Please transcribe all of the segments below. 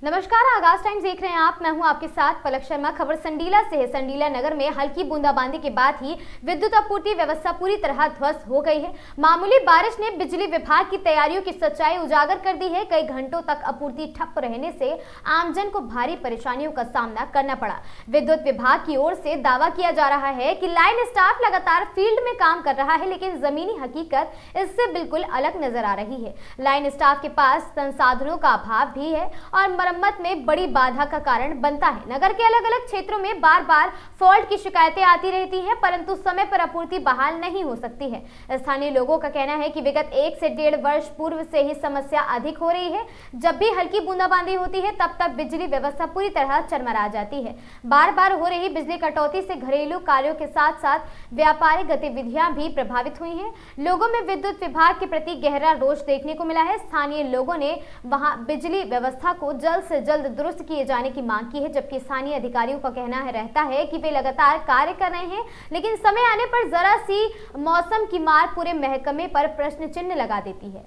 नमस्कार, आगाज टाइम्स देख रहे हैं आप। मैं हूं आपके साथ पलक शर्मा। खबर संडीला से है। संडीला नगर में हल्की बूंदाबांदी के बाद ही विद्युत आपूर्ति व्यवस्था पूरी तरह ध्वस्त हो गई है। मामूली बारिश ने बिजली विभाग की तैयारियों की सच्चाई उजागर कर दी है। कई घंटों तक आपूर्ति ठप रहने से आमजन को भारी परेशानियों का सामना करना पड़ा। विद्युत विभाग की ओर से दावा किया जा रहा है कि लाइन स्टाफ लगातार फील्ड में काम कर रहा है, लेकिन जमीनी हकीकत इससे बिल्कुल अलग नजर आ रही है। लाइन स्टाफ के पास संसाधनों का अभाव भी है और मरम्मत में बड़ी बाधा का कारण बनता है। नगर के अलग अलग क्षेत्रों में बार बार फॉल्ट की शिकायतें आती रहती हैं, परंतु समय पर आपूर्ति बहाल नहीं हो सकती है। स्थानीय लोगों का कहना है कि विगत 1 से 1.5 वर्ष पूर्व से ही समस्या अधिक हो रही है। जब भी हल्की बूंदाबांदी होती है तब तक बिजली व्यवस्था पूरी तरह चरमरा जाती है। बार बार हो रही बिजली कटौती से घरेलू कार्यों के साथ साथ व्यापारिक गतिविधियां भी प्रभावित हुई हैं। लोगों में विद्युत विभाग के प्रति गहरा रोष देखने को मिला है। स्थानीय लोगों ने वहां बिजली व्यवस्था को जल्द से जल्द दुरुस्त किए जाने की मांग की है, जबकि स्थानीय अधिकारियों का कहना रहता है कि वे लगातार कार्य कर रहे हैं, लेकिन समय आने पर जरा सी मौसम की मार पूरे महकमे पर प्रश्न चिन्ह लगा देती है।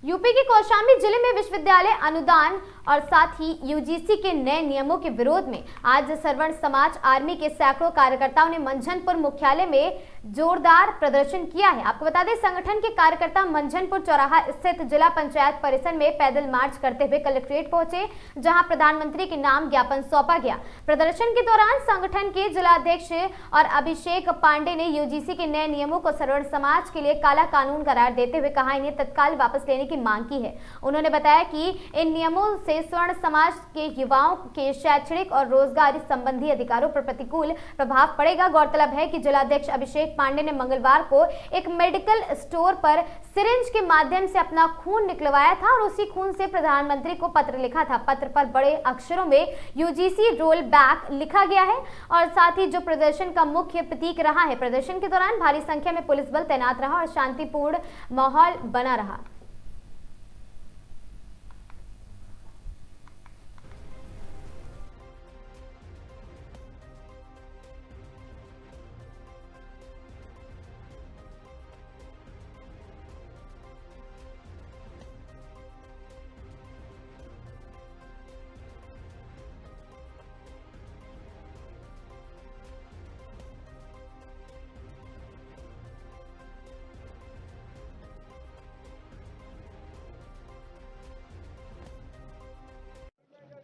यूपी के कौशाम्बी जिले में विश्वविद्यालय अनुदान और साथ ही यूजीसी के नए नियमों के विरोध में आज सवर्ण समाज आर्मी के सैकड़ों कार्यकर्ताओं ने मंझनपुर मुख्यालय में जोरदार प्रदर्शन किया है। आपको बता दें, संगठन के कार्यकर्ता मंझनपुर चौराहा स्थित जिला पंचायत परिसर में पैदल मार्च करते हुए कलेक्ट्रेट पहुंचे, जहां प्रधानमंत्री के नाम ज्ञापन सौंपा गया। प्रदर्शन के दौरान संगठन के जिलाध्यक्ष और अभिषेक पांडे ने यूजीसी के नए नियमों को सवर्ण समाज के लिए काला कानून करार देते हुए कहा इन्हें तत्काल वापस लेने की मांग की है। उन्होंने बताया कि इन नियमों से स्वर्ण समाज के युवाओं के शैक्षणिक और रोजगार संबंधी अधिकारों पर प्रतिकूल प्रभाव पड़ेगा। गौरतलब है कि जिलाध्यक्ष अभिषेक पांडे ने मंगलवार को एक मेडिकल स्टोर पर सिरिंज के माध्यम से अपना खून निकलवाया था और उसी खून से प्रधानमंत्री को पत्र लिखा था। पत्र पर बड़े अक्षरों में यूजीसी रोल बैक लिखा गया है और साथ ही जो प्रदर्शन का मुख्य प्रतीक रहा है। प्रदर्शन के दौरान भारी संख्या में पुलिस बल तैनात रहा और शांतिपूर्ण माहौल बना रहा।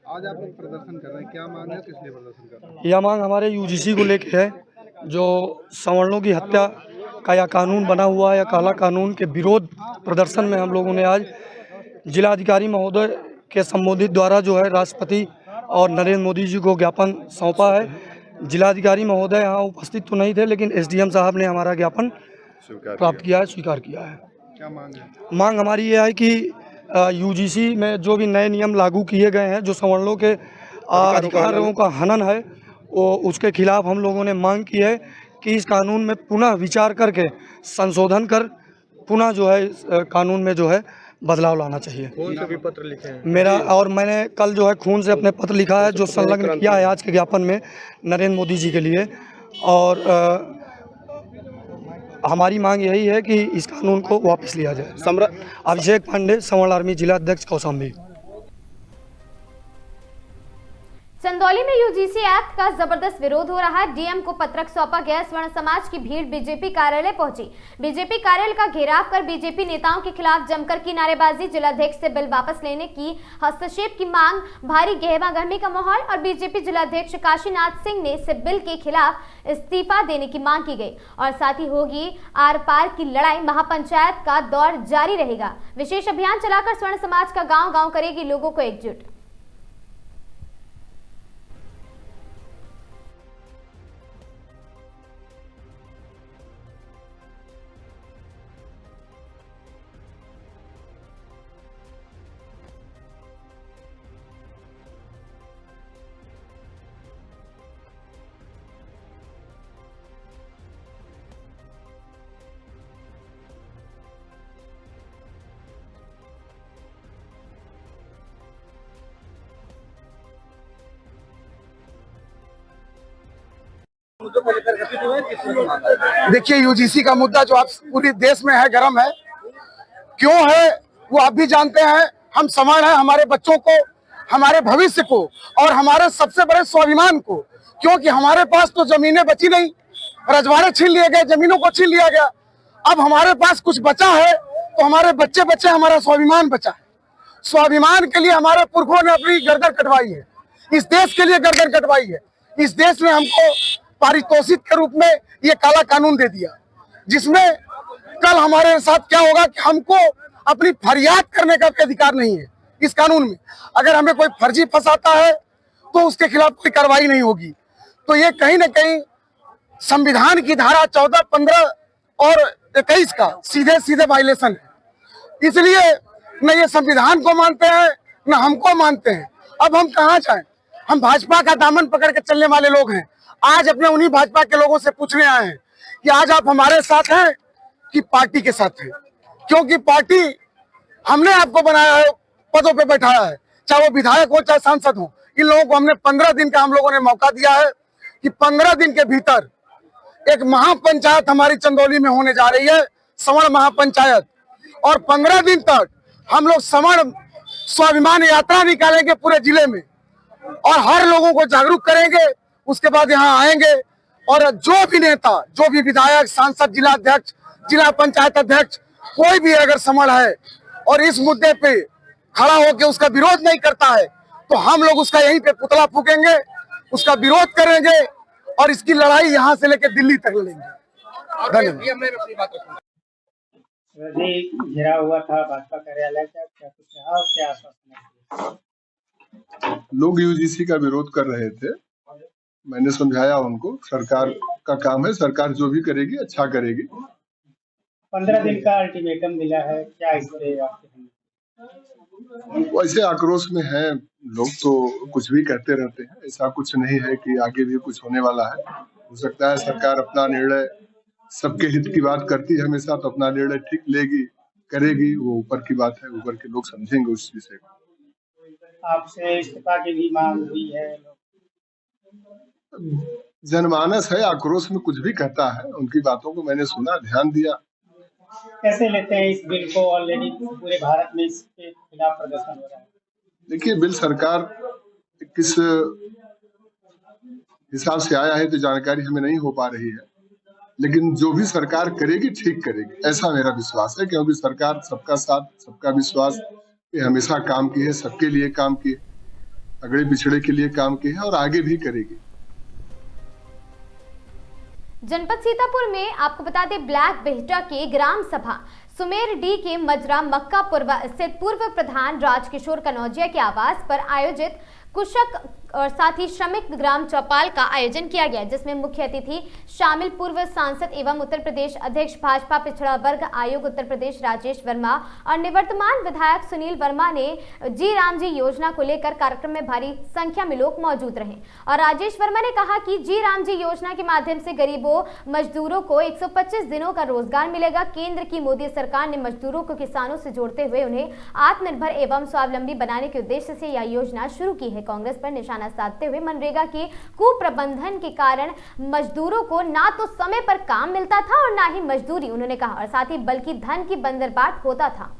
आज आप लोग प्रदर्शन कर रहे हैं, क्या मांग है, किस लिए प्रदर्शन कर रहे हैं? यह मांग हमारे यूजीसी को लेके है। जो सवर्णों की हत्या का यह कानून बना हुआ है, या काला कानून के विरोध प्रदर्शन में हम लोगों ने आज जिलाधिकारी महोदय के संबोधित द्वारा जो है राष्ट्रपति और नरेंद्र मोदी जी को ज्ञापन सौंपा है। जिलाधिकारी महोदय यहाँ उपस्थित तो नहीं थे, लेकिन एसडीएम साहब ने हमारा ज्ञापन प्राप्त किया है, स्वीकार किया है। क्या मांग है? मांग हमारी ये है कि यूजीसी में जो भी नए नियम लागू किए गए हैं, जो सवर्णों के अधिकारों का हनन है, वो उसके खिलाफ हम लोगों ने मांग की है कि इस कानून में पुनः विचार करके संशोधन कर पुनः जो है इस कानून में जो है बदलाव लाना चाहिए। कौन से भी पत्र लिखे हैं? मेरा और मैंने कल जो है खून से अपने पत्र लिखा है, जो संलग्न किया है आज के ज्ञापन में नरेंद्र मोदी जी के लिए। और हमारी मांग यही है कि इस कानून को वापस लिया जाए। अभिषेक पांडे, सवर्ण आर्मी जिला अध्यक्ष कौशाम्बी। चंदौली में यूजीसी एक्ट का जबरदस्त विरोध हो रहा है। डीएम को पत्रक सौंपा गया। स्वर्ण समाज की भीड़ बीजेपी कार्यालय पहुंची। बीजेपी कार्यालय का घेराव कर बीजेपी नेताओं के खिलाफ जमकर की नारेबाजी, जिलाध्यक्ष से बिल वापस लेने की हस्तक्षेप की मांग, भारी गहमागहमी का माहौल और बीजेपी जिलाध्यक्ष काशीनाथ सिंह ने से बिल के खिलाफ इस्तीफा देने की मांग की गई। और साथ ही होगी आर पार की लड़ाई। महापंचायत का दौर जारी रहेगा। विशेष अभियान चलाकर स्वर्ण समाज का गाँव गाँव करेगी लोगों को एकजुट। देखिए, यूजीसी का मुद्दा जो आप पूरे देश में है, गर्म है। क्यों है वो आप भी जानते हैं। हम समान है हमारे बच्चों को, हमारे भविष्य को और हमारे सबसे बड़े स्वाभिमान को, क्योंकि हमारे पास तो जमीनें बची नहीं, रजवाड़े छीन लिए गए, जमीनों को छीन लिया गया। अब हमारे पास कुछ बचा है तो हमारे बच्चे बच्चे, हमारा स्वाभिमान बचा है। स्वाभिमान के लिए हमारे पुरखों ने अपनी गर्दन कटवाई है, इस देश के लिए गर्दन कटवाई है। इस देश ने हमको पारितोषिक के रूप में ये काला कानून दे दिया, जिसमें कल हमारे साथ क्या होगा कि हमको अपनी फरियाद करने का भी अधिकार नहीं है। इस कानून में अगर हमें कोई फर्जी फंसाता है तो उसके खिलाफ कोई कार्रवाई नहीं होगी। तो ये कहीं ना कहीं संविधान की धारा 14, 15 और 21 का सीधे सीधे वायलेशन है। इसलिए न ये संविधान को मानते हैं न हमको मानते हैं। अब हम कहाँ जाएं? हम भाजपा का दामन पकड़ के चलने वाले लोग हैं। आज अपने उन्हीं भाजपा के लोगों से पूछने आए हैं कि आज आप हमारे साथ हैं कि पार्टी के साथ हैं, क्योंकि पार्टी हमने आपको बनाया है, पदों पे बैठाया है, चाहे वो विधायक हो चाहे सांसद हो। इन लोगों को हमने 15 दिन का हम लोगों ने मौका दिया है कि 15 दिन के भीतर एक महापंचायत हमारी चंदौली में होने जा रही है, समण महापंचायत। और 15 दिन तक हम लोग समण स्वाभिमान यात्रा निकालेंगे पूरे जिले में और हर लोगों को जागरूक करेंगे। उसके बाद यहाँ आएंगे और जो भी नेता, जो भी विधायक, सांसद, जिला अध्यक्ष, जिला पंचायत अध्यक्ष, कोई भी अगर समण है और इस मुद्दे पे खड़ा होकर उसका विरोध नहीं करता है तो हम लोग उसका यहीं पे पुतला फूकेंगे, उसका विरोध करेंगे और इसकी लड़ाई यहाँ से लेकर दिल्ली तक लड़ेंगे। धन्यवाद। घेरा हुआ था भाजपा कार्यालय का, क्या कुछ रहा और क्या आश्वासन? लोग यूजीसी का विरोध कर रहे थे, मैंने समझाया उनको, सरकार का काम है, सरकार जो भी करेगी अच्छा करेगी। 15 दिन का अल्टीमेटम मिला है, क्या इससे वैसे आक्रोश में है लोग, तो कुछ भी कहते रहते हैं। ऐसा कुछ नहीं है कि आगे भी कुछ होने वाला है। हो सकता है सरकार अपना निर्णय, सबके हित की बात करती है हमेशा, तो अपना निर्णय ठीक लेगी, करेगी, वो ऊपर की बात है, ऊपर के लोग समझेंगे उस विषय को। आपसे इस्तीफा की भी मांग हुई है। जनमानस है, आक्रोश में कुछ भी कहता है, उनकी बातों को मैंने सुना, ध्यान दिया। कैसे लेते हैं इस बिल को? ऑलरेडी पूरे भारत में इसके खिलाफ प्रदर्शन हो रहा है। देखिए, बिल सरकार किस हिसाब से आया है तो जानकारी हमें नहीं हो पा रही है, लेकिन जो भी सरकार करेगी ठीक करेगी, ऐसा मेरा विश्वास है। क्योंकि सरकार सबका साथ, सबका विश्वास ये हमेशा काम की है, सबके लिए काम की है, अगड़े पिछड़े के लिए काम की है और आगे भी करेगी। जनपद सीतापुर में आपको बता दें, ब्लैक बेहटा के ग्राम सभा सुमेर डी के मजरा मक्का पूर्व स्थित पूर्व प्रधान राजकिशोर कनौजिया के आवास पर आयोजित कुशक और साथ ही श्रमिक ग्राम चौपाल का आयोजन किया गया, जिसमें मुख्य अतिथि शामिल पूर्व सांसद एवं उत्तर प्रदेश अध्यक्ष भाजपा पिछड़ा वर्ग आयोग उत्तर प्रदेश राजेश वर्मा और निवर्तमान विधायक सुनील वर्मा ने जी राम जी योजना को लेकर कार्यक्रम में भारी संख्या में लोग मौजूद रहे। और राजेश वर्मा ने कहा कि जी राम जी योजना के माध्यम से गरीबों मजदूरों को 125 दिनों का रोजगार मिलेगा। केंद्र की मोदी सरकार ने मजदूरों को किसानों से जोड़ते हुए उन्हें आत्मनिर्भर एवं स्वावलंबी बनाने के उद्देश्य से यह योजना शुरू की है। कांग्रेस पर निशाना साधते हुए मनरेगा के कुप्रबंधन के कारण मजदूरों को ना तो समय पर काम मिलता था और ना ही मजदूरी, उन्होंने कहा, और साथ ही बल्कि धन की बंदरबाट होता था।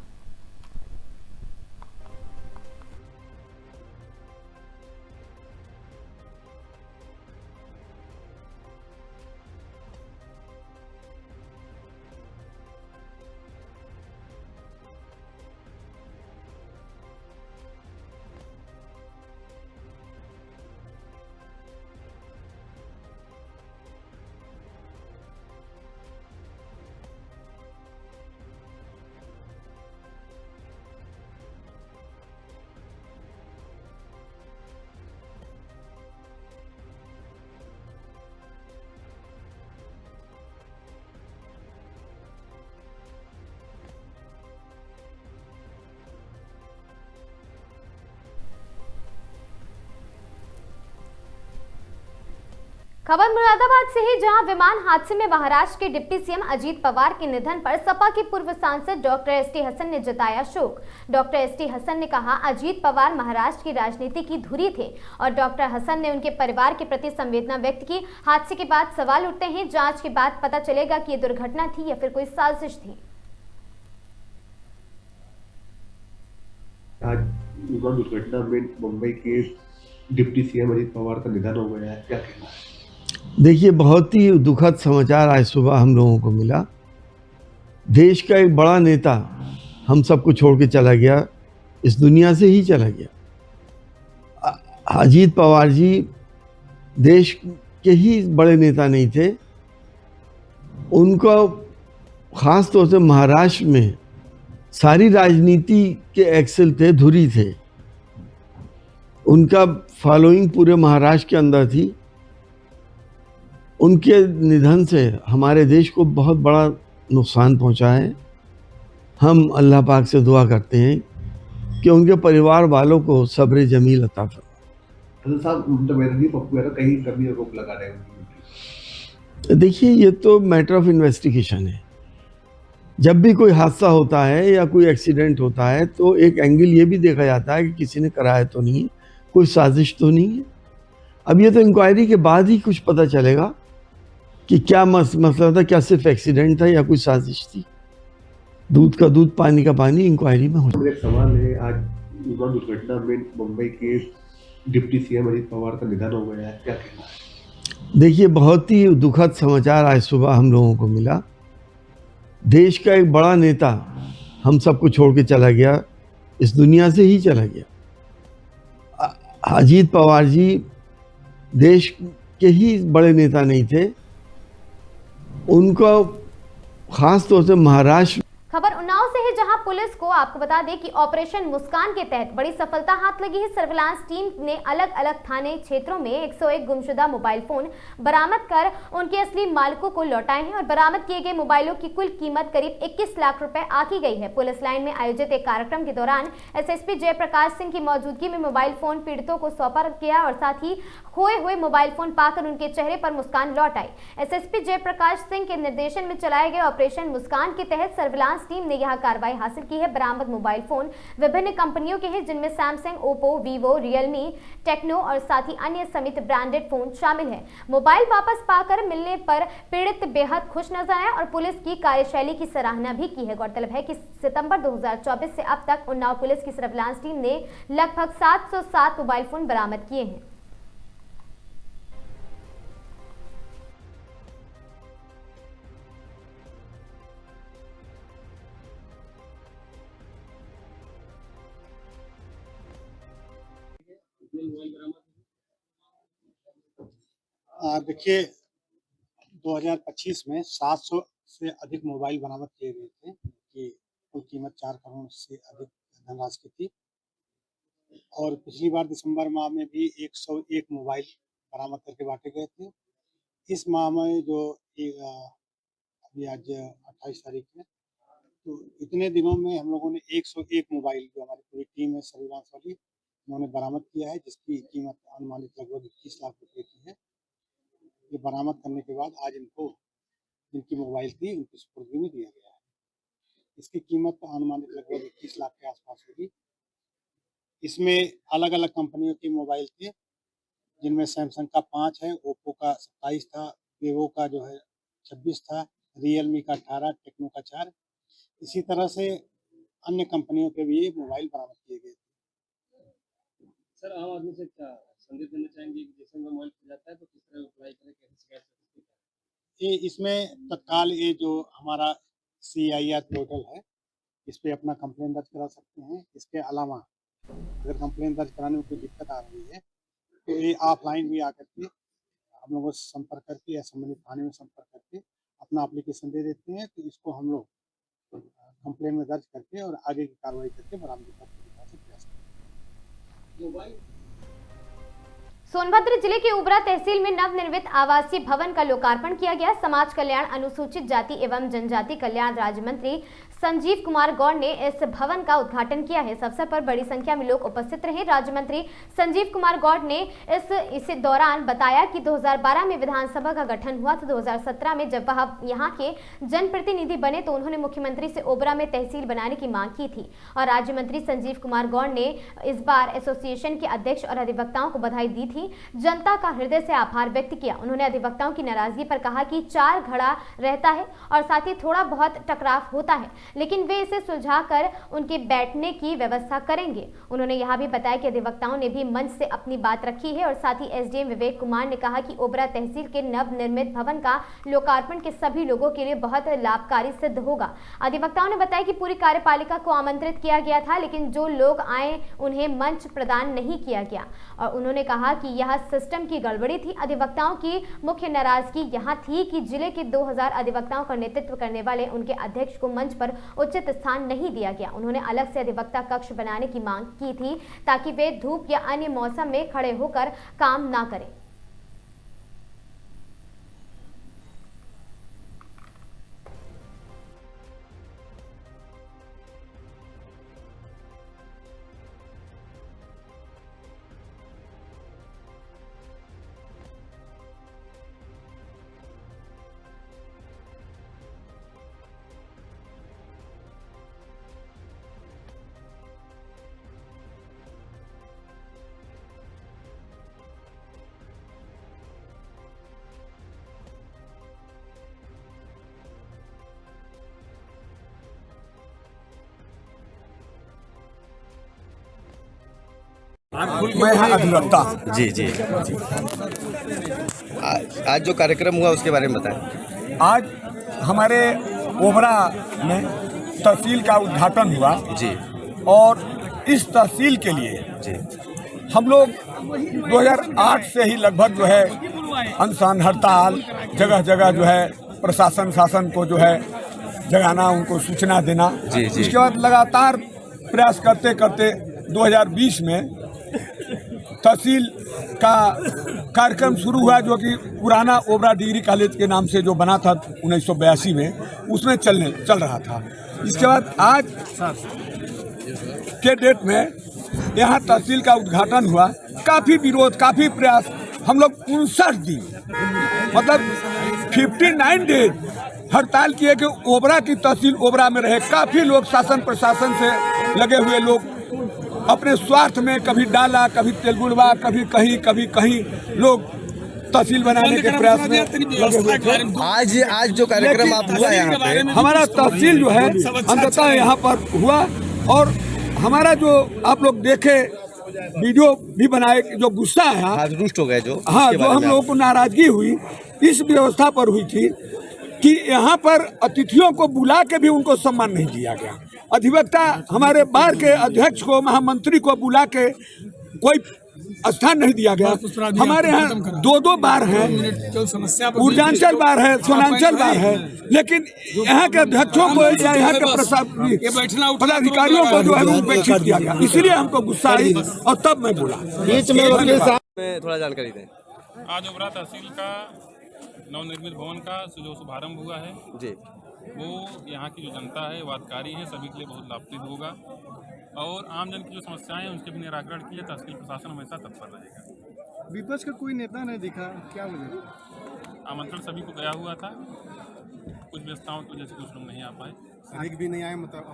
खबर मुरादाबाद से है, जहां विमान हादसे में महाराष्ट्र के डिप्टी सीएम अजीत पवार के निधन पर सपा के पूर्व सांसद डॉक्टर एसटी हसन ने जताया शोक। डॉक्टर एसटी हसन ने कहा, अजीत पवार महाराष्ट्र की राजनीति की धुरी थे और डॉक्टर हसन ने उनके परिवार के प्रति संवेदना व्यक्त की। हादसे के बाद सवाल उठते हैं, जांच के बाद पता चलेगा कि ये दुर्घटना थी या फिर कोई साजिश थी। आज विमान दुर्घटना में मुंबई के डिप्टी सीएम अजीत पवार का निधन हो गया है, क्या कहना है? देखिए, बहुत ही दुखद समाचार आज सुबह हम लोगों को मिला। देश का एक बड़ा नेता हम सबको छोड़ के चला गया, इस दुनिया से ही चला गया। अजीत पवार जी देश के ही बड़े नेता नहीं थे, उनका ख़ास तौर से महाराष्ट्र में सारी राजनीति के एक्सेल थे, धुरी थे। उनका फॉलोइंग पूरे महाराष्ट्र के अंदर थी। उनके निधन से हमारे देश को बहुत बड़ा नुकसान पहुंचा है। हम अल्लाह पाक से दुआ करते हैं कि उनके परिवार वालों को सब्र जमील अता फरमाए। साहब, मेरे पप्पू है, कहीं कभी रोक लगा रहे हैं। देखिए, ये तो मैटर ऑफ इन्वेस्टिगेशन है। जब भी कोई हादसा होता है या कोई एक्सीडेंट होता है तो एक एंगल ये भी देखा जाता है कि किसी ने कराया तो नहीं है, कोई साजिश तो नहीं है। अब ये तो इंक्वायरी के बाद ही कुछ पता चलेगा कि क्या मसला था, क्या सिर्फ एक्सीडेंट था या कोई साजिश थी। दूध का दूध, पानी का पानी, इंक्वायरी में हो जाए। एक सवाल है, आज विमान दुर्घटना में मुंबई के डिप्टी सीएम अजीत पवार का निधन हो गया है, क्या कहना है? देखिए, बहुत ही दुखद समाचार आज सुबह हम लोगों को मिला। देश का एक बड़ा नेता हम सबको छोड़ के चला गया, इस दुनिया से ही चला गया। अजीत पवार जी देश के ही बड़े नेता नहीं थे, उनका खास तौर से महाराष्ट्र। खबर उन्नाव से है, जहां पुलिस को आपको बता दें कि ऑपरेशन मुस्कान के तहत बड़ी सफलता हाथ लगी है। सर्विलांस टीम ने अलग अलग थाने क्षेत्रों में 101 गुमशुदा मोबाइल फोन बरामद कर उनके असली मालिकों को लौटाए हैं और बरामद किए गए मोबाइलों की कुल कीमत करीब 21 लाख रुपए आकी गई है। पुलिस लाइन में आयोजित एक कार्यक्रम के दौरान एसएसपी जयप्रकाश सिंह की मौजूदगी में मोबाइल फोन पीड़ितों को सौंपा गया और साथ ही खोए हुए मोबाइल फोन पाकर उनके चेहरे पर मुस्कान लौट आई। एसएसपी जयप्रकाश सिंह के निर्देशन में चलाए गए ऑपरेशन मुस्कान के तहत सर्विलांस टीम ने यह कार्रवाई हासिल की है। बरामद मोबाइल फोन विभिन्न कंपनियों के हैं, जिनमें Samsung, Oppo, Vivo, Realme, Tecno और साथ ही अन्य समेत ब्रांडेड फोन शामिल है। मोबाइल वापस पाकर मिलने पर पीड़ित बेहद खुश नजर आए और पुलिस की कार्यशैली की सराहना भी की है। गौरतलब है कि सितंबर 2024 से अब तक उन्नाव पुलिस की सर्विलांस टीम ने लगभग 707 मोबाइल फोन बरामद किए हैं। देखिए, 2025 में 700 से अधिक मोबाइल बरामद किए गए थे कि कुल कीमत 4 करोड़ से अधिक धनराशि की थी। और पिछली बार दिसंबर माह में भी 101 मोबाइल बरामद करके बांटे गए थे। इस माह में जो अभी आज 28 तारीख है, तो इतने दिनों में हम लोगों ने 101 मोबाइल, जो हमारी पूरी टीम है सर्विलांस वाली, उन्होंने बरामद किया है, जिसकी कीमत अनुमानित लगभग 21 लाख रुपए की है। ये बरामद करने के बाद आज इनको, जिनकी मोबाइल थी, उनकी सुपुर्दगी में दिया गया है। इसकी कीमत अनुमानित लगभग 21 लाख के आसपास होगी। इसमें अलग अलग कंपनियों के मोबाइल थे, जिनमें सैमसंग का 5 है, ओप्पो का 27 था, वीवो का जो है 26 था, रियलमी का 18, टेक्नो का 4। इसी तरह से अन्य कंपनियों के भी मोबाइल बरामद किए गए थे। सर, आम आदमी से क्या संदेश देना चाहेंगे कि जैसे मोबाइल खो जाता है तो किस तरह अप्लाई करें, कैसे शिकायत कर सकते हैं? ये इसमें तत्काल ये जो हमारा CIR पोर्टल है, इस पे अपना कंप्लेन दर्ज करा सकते हैं। इसके अलावा अगर कंप्लेन दर्ज कराने में कोई दिक्कत आ रही है तो ये ऑफलाइन भी आकर के हम लोगों से संपर्क करके या संबंधित थाने में संपर्क करके अपना एप्लीकेशन दे देते हैं। तो इसको हम लोग कंप्लेन में दर्ज करके और आगे की कार्रवाई करके बरामदी का प्रयास करें। सोनभद्र जिले के उबरा तहसील में नवनिर्मित आवासीय भवन का लोकार्पण किया गया। समाज कल्याण, अनुसूचित जाति एवं जनजाति कल्याण राज्य मंत्री संजीव कुमार गौड़ ने इस भवन का उद्घाटन किया है। इस अवसर पर बड़ी संख्या में लोग उपस्थित रहे। राज्य मंत्री संजीव कुमार गौड़ ने इस दौरान बताया कि 2012 में विधानसभा का गठन हुआ था। 2017 में जब वह यहाँ के जनप्रतिनिधि बने तो उन्होंने मुख्यमंत्री से ओबरा में तहसील बनाने की मांग की थी और राज्य मंत्री संजीव कुमार गौड़ ने इस बार एसोसिएशन के अध्यक्ष और अधिवक्ताओं को बधाई दी थी। जनता का हृदय से आभार व्यक्त किया। उन्होंने अधिवक्ताओं की नाराजगी पर कहा कि 4 घड़ा रहता है और साथ ही थोड़ा बहुत टकराव होता है, लेकिन वे इसे सुलझाकर उनके बैठने की व्यवस्था करेंगे। उन्होंने यह भी बताया कि अधिवक्ताओं ने भी मंच से अपनी बात रखी है और साथ ही एसडीएम विवेक कुमार ने कहा कि ओबरा तहसील के नवनिर्मित भवन का लोकार्पण के सभी लोगों के लिए बहुत लाभकारी सिद्ध होगा। अधिवक्ताओं ने बताया कि पूरी कार्यपालिका को आमंत्रित किया गया था, लेकिन जो लोग आए उन्हें मंच प्रदान नहीं किया गया और उन्होंने कहा कि यह सिस्टम की गड़बड़ी थी। अधिवक्ताओं की मुख्य नाराजगी यहां थी कि जिले के 2000 अधिवक्ताओं का नेतृत्व करने वाले उनके अध्यक्ष को मंच पर उचित स्थान नहीं दिया गया। उन्होंने अलग से अधिवक्ता कक्ष बनाने की मांग की थी ताकि वे धूप या अन्य मौसम में खड़े होकर काम ना करें। मैं अधिवक्ता जी जी आज जो कार्यक्रम हुआ उसके बारे में बताएं। आज हमारे ओबरा में तहसील का उद्घाटन हुआ जी और इस तहसील के लिए जी हम लोग 2008 से ही लगभग जो है अनशन हड़ताल जगह जगह जो है प्रशासन शासन को जो है जगाना, उनको सूचना देना। जी जी इसके बाद लगातार प्रयास करते करते 2020 में तहसील का कार्यक्रम शुरू हुआ, जो कि पुराना ओबरा डिग्री कॉलेज के नाम से जो बना था 1982 में, उसमें चल रहा था। इसके बाद आज के डेट में यहाँ तहसील का उद्घाटन हुआ। काफ़ी विरोध, काफ़ी प्रयास, हम लोग 59 दिन मतलब 59 डेज हड़ताल किए कि ओबरा की तहसील ओबरा में रहे। काफ़ी लोग शासन प्रशासन से लगे हुए लोग अपने स्वार्थ में कभी डाला, कभी तेलगुड़वा, कभी कहीं लोग तहसील बनाने के प्रयास में लगे हुए थे। आज जो कार्यक्रम आप हुआ यहाँ पे, हमारा तहसील जो है अंततः यहाँ पर हुआ और हमारा जो आप लोग देखे वीडियो भी बनाए, जो गुस्सा है रुष्ट हो गए जो हम लोगों को नाराजगी हुई इस व्यवस्था पर हुई थी कि यहाँ पर अतिथियों को बुला के भी उनको सम्मान नहीं दिया गया। अधिवक्ता हमारे बार के अध्यक्ष को, महामंत्री को बुला के कोई स्थान नहीं दिया गया। हमारे यहाँ 2 बार है, ऊर्जांचल बार है, सोनांचल बार है, लेकिन यहाँ के अध्यक्षों को या यहाँ के पदाधिकारियों को जो है उपेक्षित किया गया। इसलिए हमको गुस्सा आई और तब मैं बोला। बीच में थोड़ा जानकारी दें। आज ओबरा तहसील का नवनिर्मित भवन का जो शुभारंभ हुआ है जी, वो यहाँ की जो जनता है, वादकारी है, सभी के लिए बहुत लाभप्रद होगा और आम जन की जो समस्याएं हैं उसके भी निराकरण के लिए तहसील प्रशासन हमेशा तत्पर रहेगा। विपक्ष का कोई नेता नहीं दिखा, क्या वजह? आमंत्रण सभी को गया हुआ था, कुछ व्यवस्थाओं की वजह से कुछ लोग नहीं आ पाए। अधिक भी नहीं आए, मतलब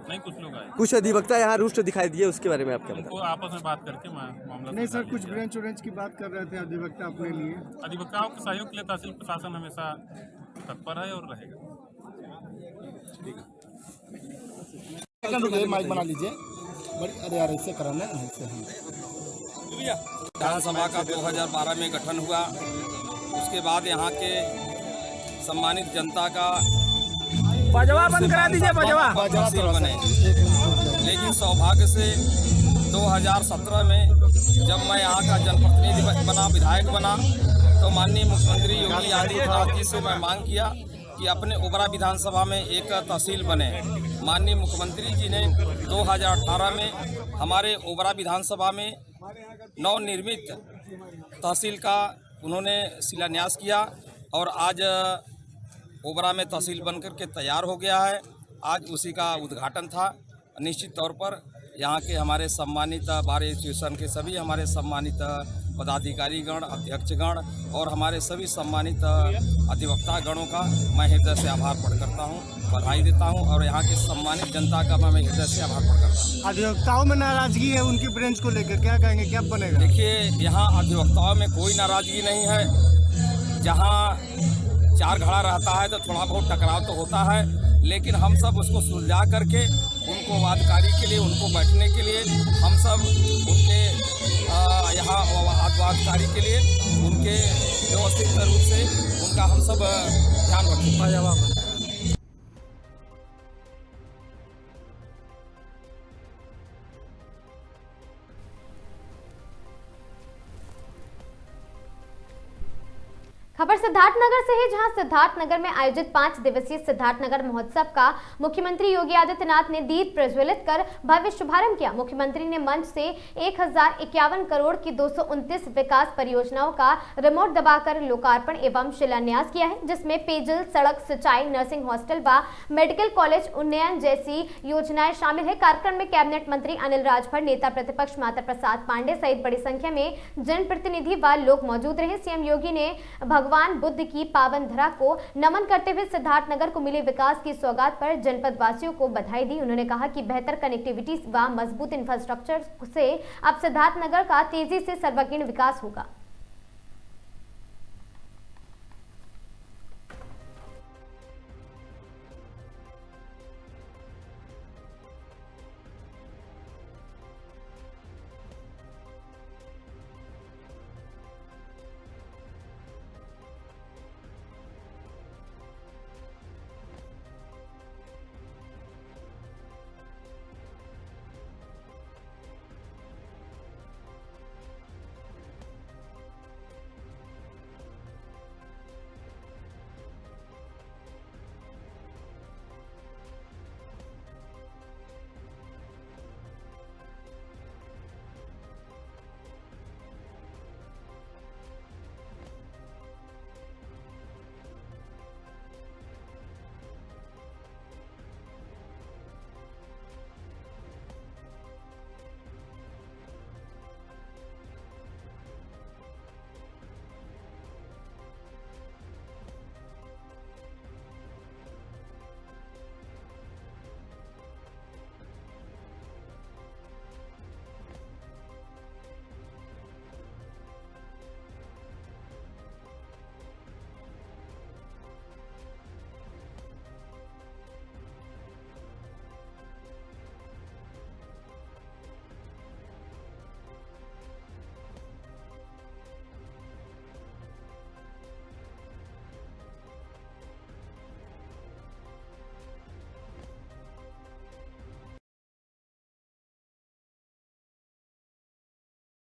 नहीं, कुछ लोग आए। कुछ अधिवक्ता यहाँ रुष्ट दिखाई दिए, उसके बारे में आप क्या बताएं? उनको आपस में बात करके मामला नहीं सर, कुछ ब्रांच व्रांच की बात कर रहे थे अधिवक्ता अपने लिए। अधिवक्ताओं के सहयोग के लिए तहसील प्रशासन हमेशा तत्पर है और रहेगा। माइक बना लीजिए, अरे यार ऐसे कराना है। विधानसभा का 2012 में गठन हुआ, उसके बाद यहाँ के सम्मानित जनता का तहसील बने, लेकिन सौभाग्य से 2017 में जब मैं यहाँ का जनप्रतिनिधि बना, विधायक बना, तो माननीय मुख्यमंत्री योगी आदित्यनाथ जी से मैं मांग किया कि अपने ओबरा विधानसभा में एक तहसील बने। माननीय मुख्यमंत्री जी ने 2018 में हमारे ओबरा विधानसभा में नवनिर्मित तहसील का उन्होंने शिलान्यास किया और आज ओबरा में तहसील बनकर के तैयार हो गया है। आज उसी का उद्घाटन था। निश्चित तौर पर यहाँ के हमारे सम्मानित बार एसोसिएशन के सभी हमारे सम्मानित पदाधिकारीगण, अध्यक्षगण और हमारे सभी सम्मानित अधिवक्ता गणों का मैं हृदय से आभार प्रकट करता हूँ, बधाई देता हूँ और यहाँ के सम्मानित जनता का मैं हृदय से आभार प्रकट करता हूँ। अधिवक्ताओं में नाराजगी है उनकी ब्रांच को लेकर, क्या कहेंगे, क्या बनेगा? देखिए, यहाँ अधिवक्ताओं में कोई नाराजगी नहीं है। जहाँ चार घड़ा रहता है तो थोड़ा बहुत टकराव तो होता है, लेकिन हम सब उसको सुलझा करके उनको वादकारी के लिए, उनको बैठने के लिए हम सब उनके यहाँ वादकारी के लिए उनके व्यवस्थित रूप से उनका हम सब ध्यान रखेंगे। खबर सिद्धार्थनगर से है, जहां सिद्धार्थनगर में आयोजित 5 दिवसीय सिद्धार्थनगर महोत्सव का मुख्यमंत्री योगी आदित्यनाथ ने दीप प्रज्वलित कर भव्य शुभारंभ किया। मुख्यमंत्री ने मंच से 1051 करोड़ की 229 विकास परियोजनाओं का रिमोट दबाकर लोकार्पण एवं शिलान्यास किया है, जिसमें पेयजल, सड़क, सिंचाई, नर्सिंग हॉस्टल व मेडिकल कॉलेज उन्नयन जैसी योजनाएं शामिल है। कार्यक्रम में कैबिनेट मंत्री अनिल राजभर, नेता प्रतिपक्ष माता प्रसाद पांडे सहित बड़ी संख्या में जनप्रतिनिधि व लोग मौजूद रहे। सीएम योगी ने भगवान बुद्ध की पावन धरा को नमन करते हुए सिद्धार्थनगर को मिले विकास की सौगात पर जनपद वासियों को बधाई दी। उन्होंने कहा कि बेहतर कनेक्टिविटी व मजबूत इंफ्रास्ट्रक्चर से अब सिद्धार्थनगर का तेजी से सर्वांगीण विकास होगा।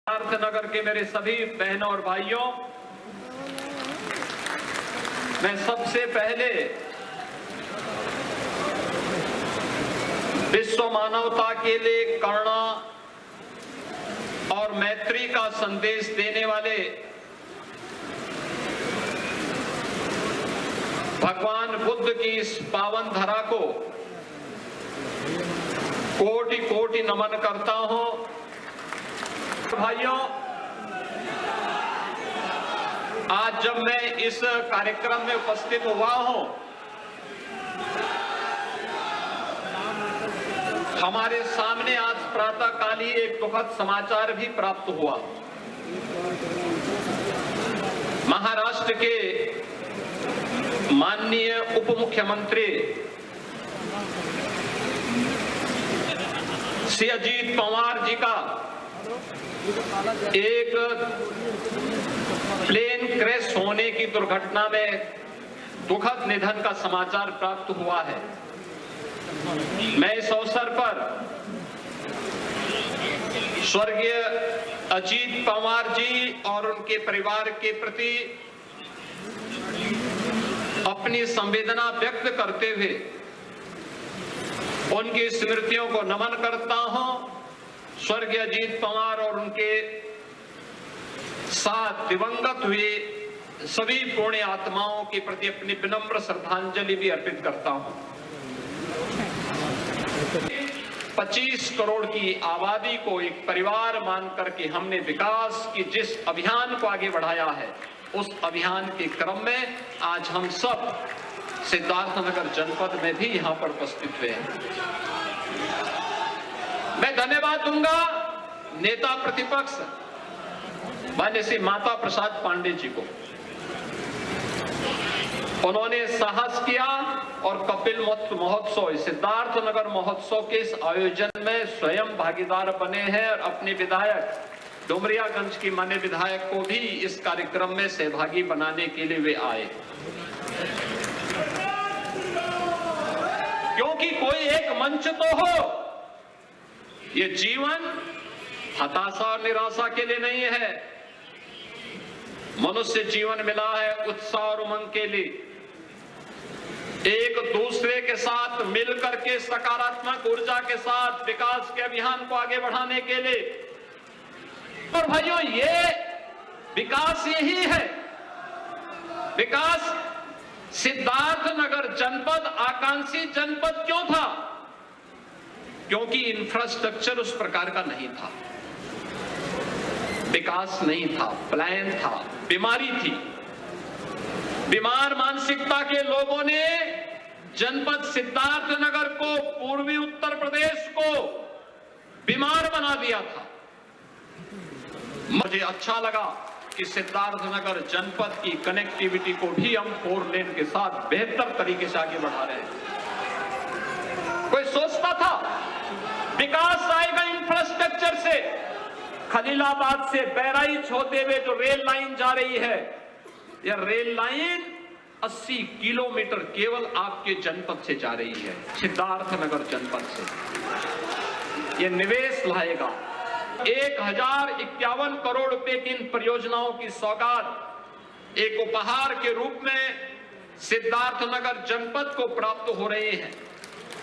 सिद्धार्थनगर के मेरे सभी बहनों और भाइयों, मैं सबसे पहले विश्व मानवता के लिए करुणा और मैत्री का संदेश देने वाले भगवान बुद्ध की इस पावन धरा को कोटि कोटि नमन करता हूं। भाइयों, आज जब मैं इस कार्यक्रम में उपस्थित हुआ हूं, हमारे सामने आज प्रातःकाल ही एक दुखद समाचार भी प्राप्त हुआ। महाराष्ट्र के माननीय उप मुख्यमंत्री श्री अजीत पवार जी का एक प्लेन क्रैश होने की दुर्घटना में दुखद निधन का समाचार प्राप्त हुआ है। मैं इस अवसर पर स्वर्गीय अजीत पवार जी और उनके परिवार के प्रति अपनी संवेदना व्यक्त करते हुए उनकी स्मृतियों को नमन करता हूं, स्वर्गीय अजीत पवार और उनके साथ दिवंगत हुए सभी पुण्य आत्माओं के प्रति अपनी विनम्र श्रद्धांजलि भी अर्पित करता हूं। 25 करोड़ की आबादी को एक परिवार मान करके हमने विकास की जिस अभियान को आगे बढ़ाया है, उस अभियान के क्रम में आज हम सब सिद्धार्थनगर जनपद में भी यहां पर उपस्थित हुए हैं। मैं धन्यवाद दूंगा नेता प्रतिपक्ष माननीय श्री माता प्रसाद पांडे जी को। उन्होंने साहस किया और कपिल महोत्सव, सिद्धार्थनगर महोत्सव के इस आयोजन में स्वयं भागीदार बने हैं और अपने विधायक डुमरियागंज की माननीय विधायक को भी इस कार्यक्रम में सहभागी बनाने के लिए वे आए, क्योंकि कोई एक मंच तो हो। ये जीवन हताशा और निराशा के लिए नहीं है। मनुष्य जीवन मिला है उत्साह और उमंग के लिए, एक दूसरे के साथ मिलकर के सकारात्मक ऊर्जा के साथ विकास के अभियान को आगे बढ़ाने के लिए। और भाइयों, ये विकास यही है। विकास सिद्धार्थनगर जनपद आकांक्षी जनपद क्यों था? क्योंकि इंफ्रास्ट्रक्चर उस प्रकार का नहीं था, विकास नहीं था, प्लान था, बीमारी थी। बीमार मानसिकता के लोगों ने जनपद सिद्धार्थनगर को, पूर्वी उत्तर प्रदेश को बीमार बना दिया था। मुझे अच्छा लगा कि सिद्धार्थनगर जनपद की कनेक्टिविटी को भी हम 4 लेन के साथ बेहतर तरीके से आगे बढ़ा रहे हैं। कोई सोचता था विकास आएगा इंफ्रास्ट्रक्चर से? खलीलाबाद से बहराइच होते हुए जो रेल लाइन जा रही है, यह रेल लाइन 80 किलोमीटर केवल आपके जनपद से जा रही है, सिद्धार्थनगर जनपद से। यह निवेश लाएगा। 1051 करोड़ रुपए की इन परियोजनाओं की सौगात एक उपहार के रूप में सिद्धार्थनगर जनपद को प्राप्त हो रही है।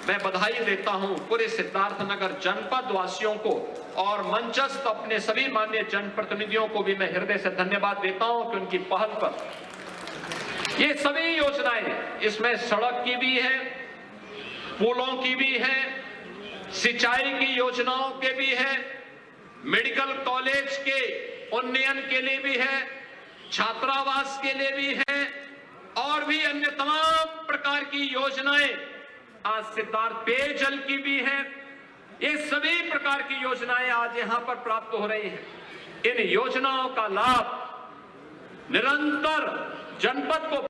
मैं बधाई देता हूं पूरे सिद्धार्थनगर जनपद वासियों को और मंचस्थ अपने सभी माननीय जनप्रतिनिधियों को भी मैं हृदय से धन्यवाद देता हूं कि उनकी पहल पर ये सभी योजनाएं, इसमें सड़क की भी है, पुलों की भी है, सिंचाई की योजनाओं के भी है, मेडिकल कॉलेज के उन्नयन के लिए भी है, छात्रावास के लिए भी है और भी अन्य तमाम प्रकार की योजनाएं आज सिद्धार्थ पेयजल की भी है। ये सभी प्रकार की योजनाएं आज यहां पर प्राप्त हो रही हैं। इन योजनाओं का लाभ निरंतर जनपद को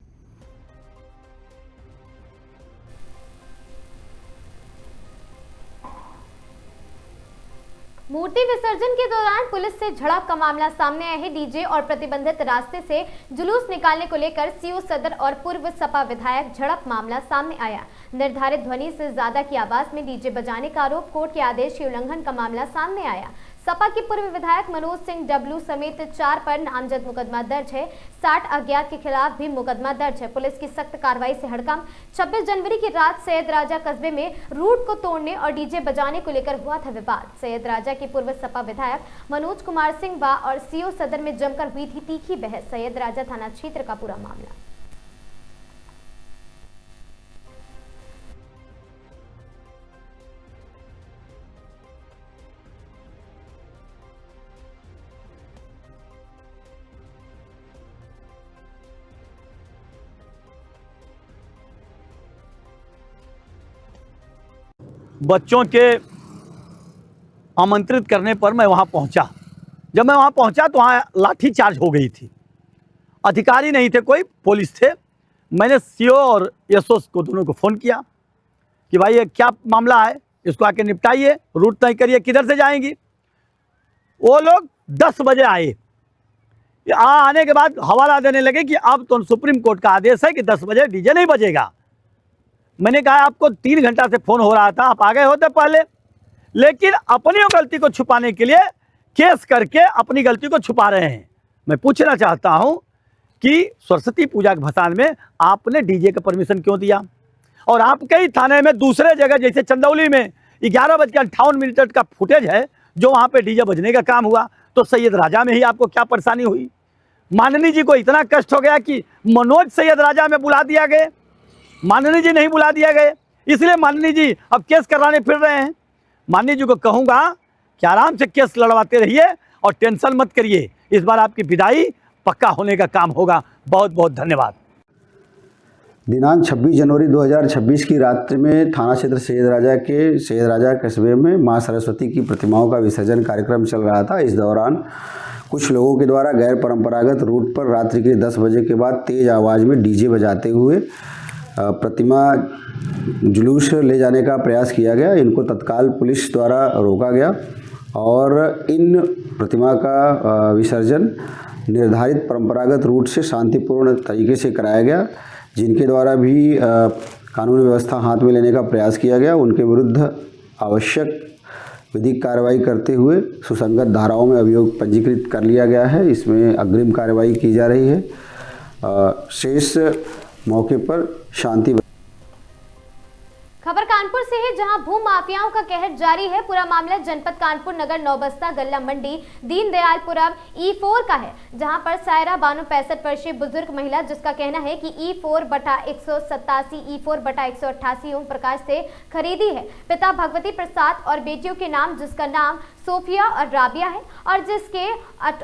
मूर्ति विसर्जन के दौरान पुलिस से झड़प का मामला सामने आया है। डीजे और प्रतिबंधित रास्ते से जुलूस निकालने को लेकर सीओ सदर और पूर्व सपा विधायक झड़प मामला सामने आया। निर्धारित ध्वनि से ज्यादा की आवाज में डीजे बजाने का आरोप, कोर्ट के आदेश के उल्लंघन का मामला सामने आया। सपा के पूर्व विधायक मनोज सिंह डब्लू समेत 4 पर नामजद मुकदमा दर्ज है। 60 अज्ञात के खिलाफ भी मुकदमा दर्ज है। पुलिस की सख्त कार्रवाई से हड़कंप 26 जनवरी की रात सैयद राजा कस्बे में रूट को तोड़ने और डीजे बजाने को लेकर हुआ था विवाद। सैयद राजा के पूर्व सपा विधायक मनोज कुमार सिंह बा और सीओ सदर में जमकर हुई थी तीखी बहस। सैयद राजा थाना क्षेत्र का पूरा मामला। बच्चों के आमंत्रित करने पर मैं वहाँ पहुँचा। जब मैं वहाँ पहुँचा तो वहाँ लाठी चार्ज हो गई थी। अधिकारी नहीं थे, कोई पुलिस थे। मैंने सीओ और एसओ को दोनों को फ़ोन किया कि भाई ये क्या मामला है, इसको आके निपटाइए, रूट तय करिए, किधर से जाएंगी। वो लोग 10 बजे आए। आने के बाद हवाला देने लगे कि अब तो सुप्रीम कोर्ट का आदेश है कि 10 बजे डीजे नहीं बजेगा। मैंने कहा आपको 3 घंटा से फ़ोन हो रहा था, आप आ गए होते पहले। लेकिन अपनी गलती को छुपाने के लिए केस करके अपनी गलती को छुपा रहे हैं। मैं पूछना चाहता हूं कि सरस्वती पूजा के भसान में आपने डीजे का परमिशन क्यों दिया? और आपके ही थाने में दूसरे जगह जैसे चंदौली में 11:58 का फुटेज है जो वहाँ पे डीजे बजने का काम हुआ, तो सैयद राजा में ही आपको क्या परेशानी हुई? माननीय जी को इतना कष्ट हो गया कि मनोज सैयद राजा में बुला दिया गए, माननीय जी नहीं बुला दिया गए, इसलिए माननीय जी अब केस कराने फिर रहे हैं। माननीय जी को कहूँगा कि आराम से केस लड़वाते रहिए और टेंशन मत करिए, इस बार आपकी विदाई पक्का होने का काम होगा। बहुत बहुत धन्यवाद। दिनांक 26 जनवरी 2026 की रात्रि में थाना क्षेत्र सैयद राजा कस्बे में मां सरस्वती की प्रतिमाओं का विसर्जन कार्यक्रम चल रहा था। इस दौरान कुछ लोगों के द्वारा गैर परंपरागत रूट पर रात्रि के 10 बजे के बाद तेज़ आवाज़ में डीजे बजाते हुए प्रतिमा जुलूस ले जाने का प्रयास किया गया। इनको तत्काल पुलिस द्वारा रोका गया और इन प्रतिमा का विसर्जन निर्धारित परंपरागत रूट से शांतिपूर्ण तरीके से कराया गया। जिनके द्वारा भी कानूनी व्यवस्था हाथ में लेने का प्रयास किया गया, उनके विरुद्ध आवश्यक विधिक कार्रवाई करते हुए सुसंगत धाराओं में अभियोग पंजीकृत कर लिया गया है। इसमें अग्रिम कार्रवाई की जा रही है। शेष मौके पर शांति। खबर कानपुर से है, जहां भू माफियाओं का कहर जारी है। पूरा मामला जनपद कानपुर नगर नौबस्ता गल्ला मंडी दीनदयालपुरम E4 का है, जहां पर सायरा बानो 65 वर्षीय बुजुर्ग महिला, जिसका कहना है कि E4/187 E4/188 ओम प्रकाश से खरीदी है। पिता भगवती प्रसाद और बेटियों के नाम, जिसका नाम सोफिया और राबिया है और जिसके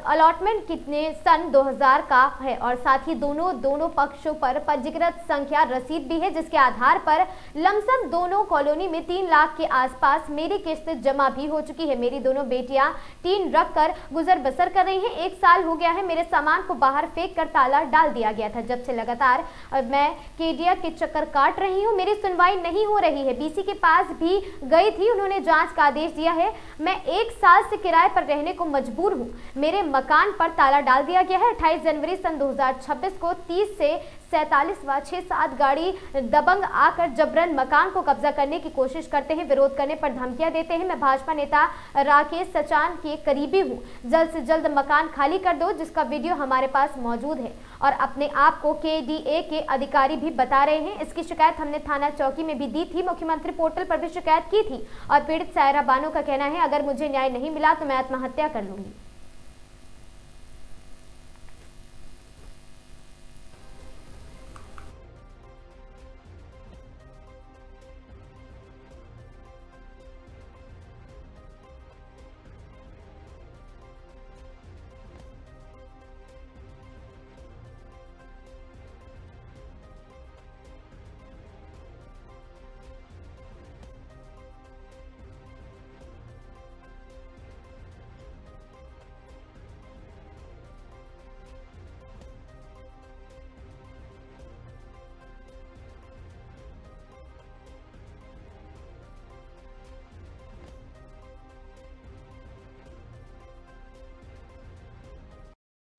अलॉटमेंट कितने सन 2000 का है और साथ ही दोनों पक्षों पर पंजीकृत संख्या रसीद भी है, जिसके आधार पर लमसम दोनों कॉलोनी में 3 लाख के आसपास मेरी किस्त जमा भी हो चुकी है। मेरी दोनों बेटियां टीन रख कर गुजर बसर कर रही हैं। 1 साल हो गया है मेरे सामान को बाहर फेंक कर ताला डाल दिया गया था, जब से लगातार मैं केडिया के चक्कर काट रही हूँ। मेरी सुनवाई नहीं हो रही है। BC के पास भी गई थी, उन्होंने जांच का आदेश दिया है। मैं 1 साल से किराए पर रहने को मजबूर हूँ। मेरे मकान पर ताला डाल दिया गया है। 28 जनवरी सन 2026 को 30 से 47 व 6-7 गाड़ी दबंग आकर जबरन मकान को कब्जा करने की कोशिश करते हैं। विरोध करने पर धमकियां देते हैं। मैं भाजपा नेता राकेश सचान के करीबी हूं। जल्द से जल्द मकान खाली कर दो, जिसका वीडियो हमारे पास मौजूद है और अपने आप को KDA के अधिकारी भी बता रहे हैं। इसकी शिकायत हमने थाना चौकी में भी दी थी, मुख्यमंत्री पोर्टल पर भी शिकायत की थी और पीड़ित सायरा बानो का कहना है, अगर मुझे न्याय नहीं मिला तो मैं आत्महत्या कर लूंगी।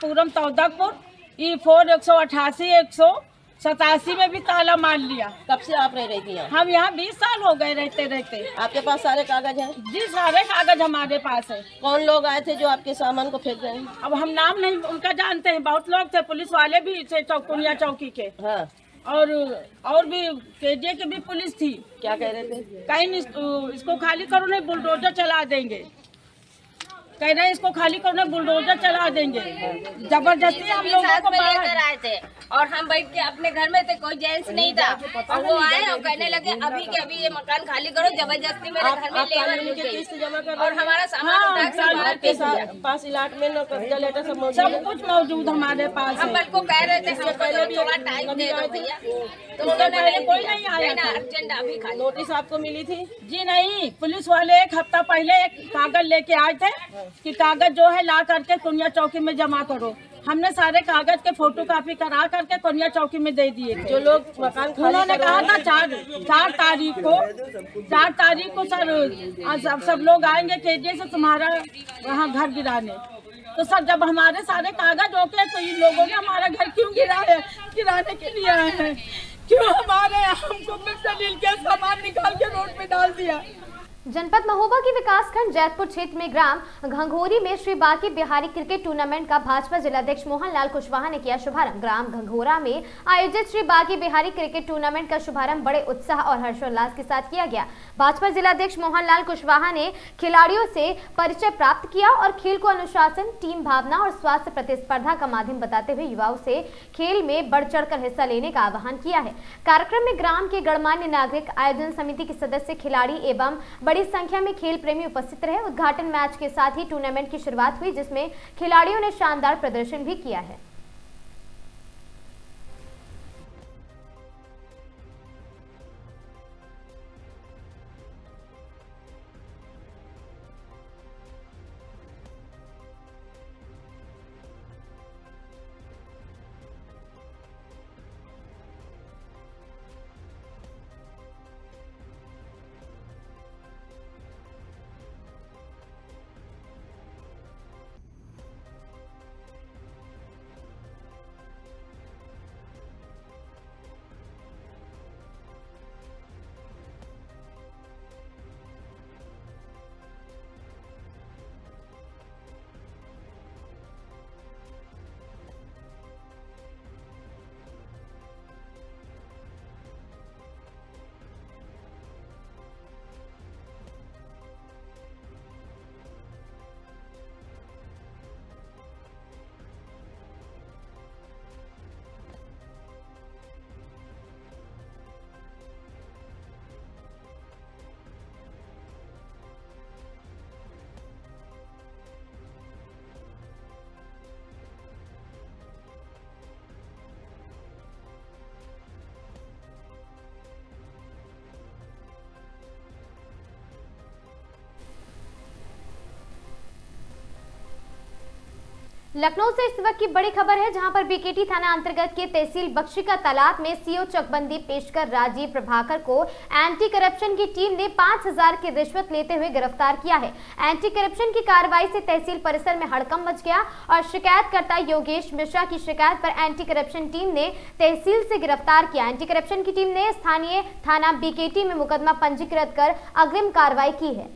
पूरम तौदकपुर E4 188 187 में भी ताला मार लिया। कब से आप रह रही थी यहाँ? हम यहाँ 20 साल हो गए रहते। आपके पास सारे कागज हैं? जी, सारे कागज हमारे पास है। कौन लोग आए थे जो आपके सामान को फेंक रहे हैं? अब हम नाम नहीं उनका जानते हैं। बहुत लोग थे, पुलिस वाले भी थे, चौकुनिया चौकी के। हाँ। और भी KDA की भी पुलिस थी। क्या कह रहे थे? कहीं इसको खाली करो, नहीं बुलडोजर चला देंगे। कह रहे इसको खाली करो, नहीं बुलडोजर चला देंगे। जबरदस्ती हम लोगों को लेकर आए थे और हम बैठ के अपने घर में थे, कोई जेंट्स नहीं था और वो आए और कहने लगे अभी के अभी ये मकान खाली करो। जबरदस्ती मेरे घर में लेबर किस्त जमा कर और हमारा सामान पास अलॉटमेंट कब्जा लेटर सब कुछ मौजूद हमारे पास। हम को कह रहे थे हमको थोड़ा टाइम दे दो भैया, तो उन्होंने कोई नहीं आया ना अर्जेंट अभी खाली। नोटिस आपको मिली थी? जी नहीं, पुलिस वाले 1 हफ्ता पहले एक कागज लेके आए थे कि कागज जो है ला करके कुनिया चौकी में जमा करो। हमने सारे कागज के फोटो कॉपी करा करके कुनिया चौकी में दे दिए। जो लोग मकान उन्होंने कहा था 4 तारीख को सर सब लोग आएंगे KDA से तुम्हारा वहाँ घर गिराने। तो सर जब हमारे सारे कागज होके तो इन लोगों ने हमारा घर क्यों गिराने के लिए आए हैं? क्यों हमारे हमको दलील के सामान निकाल के रोड पे डाल दिया? जनपद महोबा के विकासखंड जैतपुर क्षेत्र में ग्राम घंघोरी में श्री बाकी बिहारी क्रिकेट टूर्नामेंट का भाजपा जिलाध्यक्ष मोहनलाल कुशवाहा ने किया शुभारंभ। ग्राम घंघोरा में आयोजित श्री बाकी बिहारी क्रिकेट टूर्नामेंट का शुभारंभ बड़े उत्साह और हर्षोल्लास के साथ किया गया। भाजपा जिलाध्यक्ष मोहनलाल कुशवाहा ने खिलाड़ियों से परिचय प्राप्त किया और खेल को अनुशासन, टीम भावना और स्वास्थ्य प्रतिस्पर्धा का माध्यम बताते हुए युवाओं से खेल में बढ़ चढ़कर हिस्सा लेने का आह्वान किया है। कार्यक्रम में ग्राम के गणमान्य नागरिक, आयोजन समिति के सदस्य, खिलाड़ी एवं बड़ी संख्या में खेल प्रेमी उपस्थित रहे। उद्घाटन मैच के साथ ही टूर्नामेंट की शुरुआत हुई, जिसमें खिलाड़ियों ने शानदार प्रदर्शन भी किया है। लखनऊ से इस वक्त की बड़ी खबर है, जहां पर बीकेटी थाना अंतर्गत के तहसील बख्शी का तालाब में सीओ चकबंदी पेश कर राजीव प्रभाकर को एंटी करप्शन की टीम ने 5000 की रिश्वत लेते हुए गिरफ्तार किया है। एंटी करप्शन की कार्रवाई से तहसील परिसर में हड़कंप मच गया और शिकायतकर्ता योगेश मिश्रा की शिकायत पर एंटी करप्शन टीम ने तहसील से गिरफ्तार किया। एंटी करप्शन की टीम ने स्थानीय थाना बीकेटी में मुकदमा पंजीकृत कर अग्रिम कार्रवाई की है।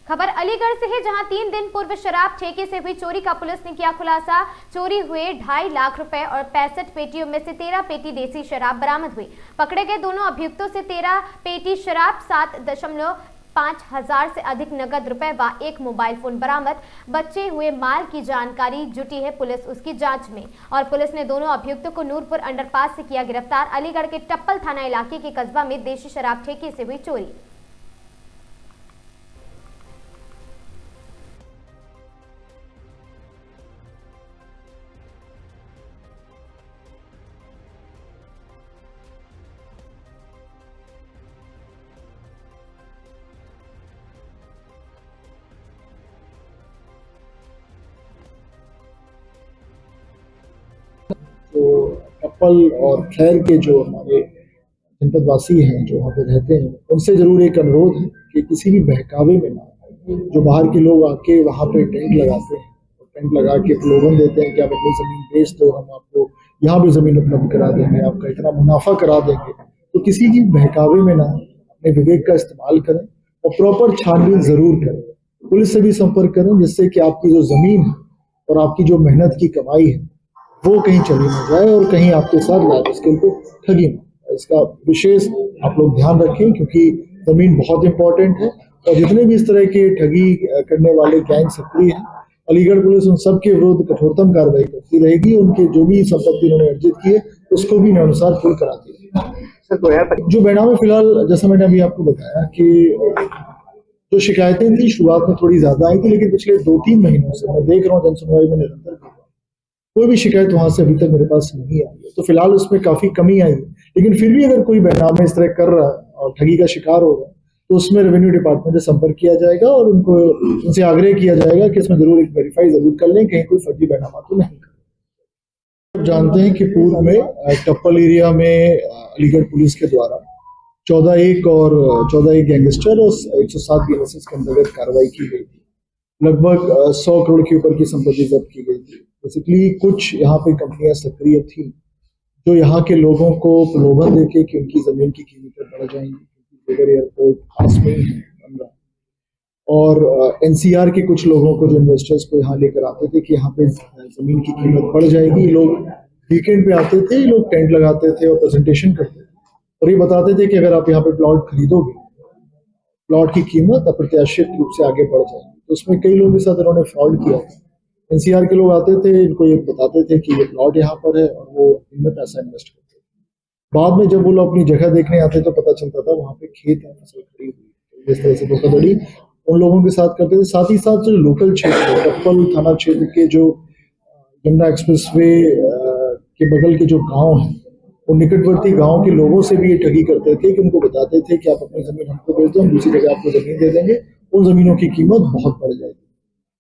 खबर अलीगढ़ से है, जहां 3 दिन पूर्व शराब ठेके से हुई चोरी का पुलिस ने किया खुलासा। चोरी हुए 2.5 लाख रुपए और 65 पेटियों में से 13 पेटी देसी शराब बरामद हुई। पकड़े गए दोनों अभियुक्तों से 13 पेटी शराब, 7.5 हजार से अधिक नगद रुपए व 1 मोबाइल फोन बरामद। बचे हुए माल की जानकारी जुटी है पुलिस उसकी जांच में, और पुलिस ने दोनों अभियुक्तों को नूरपुर अंडरपास से किया गिरफ्तार। अलीगढ़ के टप्पल थाना इलाके के कस्बा में देशी शराब ठेके से हुई चोरी। तो टप्पल और खैर के जो हमारे जनपद वासी हैं जो वहाँ पे रहते हैं, उनसे जरूर एक अनुरोध है कि किसी भी बहकावे में ना, जो बाहर के लोग आके वहाँ पे टेंट लगाते हैं, टेंट लगा के प्रलोभन देते हैं कि आप अपनी ज़मीन बेच दो, हम आपको यहाँ पे ज़मीन उपलब्ध करा देंगे, आपका इतना मुनाफा करा देंगे। तो किसी की बहकावे में ना, अपने विवेक का इस्तेमाल करें और प्रॉपर छानबीन ज़रूर करें। पुलिस से भी संपर्क करें, जिससे कि आपकी जो ज़मीन है और आपकी जो मेहनत की कमाई है वो कहीं चली ना जाए और कहीं आपके साथ लाइफ स्किल को ठगी ना। इसका विशेष आप लोग ध्यान रखें, क्योंकि ज़मीन बहुत इंपॉर्टेंट है और जितने भी इस तरह के ठगी करने वाले गैंग सक्रिय हैं, अलीगढ़ पुलिस उन सब के विरुद्ध कठोरतम कार्रवाई करती रहेगी। उनके जो भी संपत्ति उन्होंने अर्जित की है उसको भी अनुसार पूर्ण कराती है। जो बेनामी फिलहाल, जैसा मैंने अभी आपको बताया कि जो शिकायतें थी शुरुआत में थोड़ी ज्यादा आई थी, लेकिन पिछले 2-3 महीनों से मैं देख रहा हूँ जनसुनवाई में निरंतर कोई भी शिकायत वहां से अभी तक मेरे पास नहीं आई है। तो फिलहाल उसमें काफी कमी आई है, लेकिन फिर भी अगर कोई बेनामी इस तरह कर रहा है और ठगी का शिकार हो रहा है तो उसमें रेवेन्यू डिपार्टमेंट से संपर्क किया जाएगा और उनसे आग्रह किया जाएगा कि इसमें जरूर एक वेरीफाई जरूर कर लें, कहीं कोई फर्जी बेनामा तो नहीं कर। आप जानते हैं कि पूर्व में टप्पल एरिया में अलीगढ़ पुलिस के द्वारा 14-1 और 14-1 गैंगस्टर और 107 BNSS के अंतर्गत कार्रवाई की गई थी। लगभग 100 करोड़ के ऊपर की संपत्ति जब्त की गई थी। बेसिकली कुछ यहाँ पे कंपनियां सक्रिय थी जो यहाँ के लोगों को प्रलोभन देके कि उनकी जमीन की कीमतें बढ़ जाएंगी, क्योंकि बगैर एयरपोर्ट पास में ही है बन रहा, और एनसीआर के कुछ लोगों को, जो इन्वेस्टर्स को यहाँ लेकर आते थे कि यहाँ पे जमीन की कीमत बढ़ जाएगी, लोग वीकेंड पे आते थे, लोग टेंट लगाते थे और प्रेजेंटेशन करते थे और ये बताते थे कि अगर आप यहाँ पे प्लॉट खरीदोगे, प्लॉट की कीमत अप्रत्याशित रूप से आगे बढ़ जाएगी। तो उसमें कई लोगों के साथ इन्होंने फ्रॉड किया। एनसीआर के लोग आते थे, इनको ये बताते थे कि ये प्लॉट यहाँ पर है और वो इनमें पैसा इन्वेस्ट करते थे। बाद में जब वो लोग अपनी जगह देखने आते तो पता चलता था वहाँ पे खेत है, फसल खड़ी हुई। इस तरह से धोखाधड़ी उन लोगों के साथ करते थे। साथ ही साथ जो लोकल क्षेत्र, टप्पल थाना क्षेत्र के जो यमुना एक्सप्रेसवे के बगल के जो गाँव हैं, उन निकटवर्ती गांव के लोगों से भी ये ठगी करते थे कि उनको बताते थे कि आप अपनी जमीन हमको बेच दो, हम दूसरी जगह आपको जमीन दे देंगे, उन जमीनों की कीमत बहुत बढ़ जाएगी।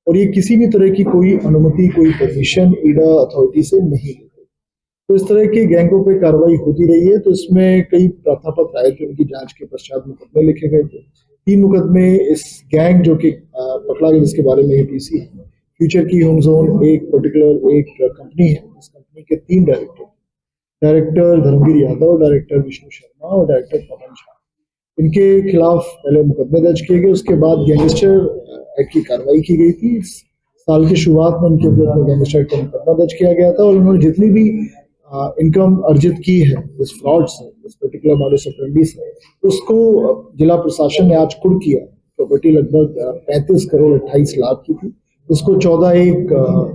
और ये किसी भी तरह की कोई अनुमति, कोई परमिशन ईडा अथॉरिटी से नहीं लेते। तो इस तरह के गैंगों पे कार्रवाई होती रही है। तो इसमें कई प्रार्थनापत्र आए थे, उनकी जांच के पश्चात मुकदमे लिखे गए थे। 3 मुकदमे इस गैंग जो कि पकड़ा गया, जिसके बारे में एपीसी है, फ्यूचर की होम जोन एक पर्टिकुलर एक कंपनी है। इस कंपनी के 3 डायरेक्टर धर्मवीर यादव, डायरेक्टर विष्णु शर्मा और डायरेक्टर पवन झा, इनके खिलाफ पहले मुकदमे दर्ज किए गए। उसके बाद गैंगस्टर एक्ट की कार्रवाई की गई थी। इस साल की शुरुआत में इनके विरुद्ध गैंगस्टर एक्ट का मुकदमा दर्ज किया गया था और उन्होंने जितनी भी इनकम अर्जित की है इस फ्रॉड से, इस पर्टिकुलर मॉडस ऑपरेंडी से, उसको जिला प्रशासन ने आज कुर्क किया। प्रॉपर्टी लगभग 35 करोड़ 28 लाख की थी। इसको 14(1)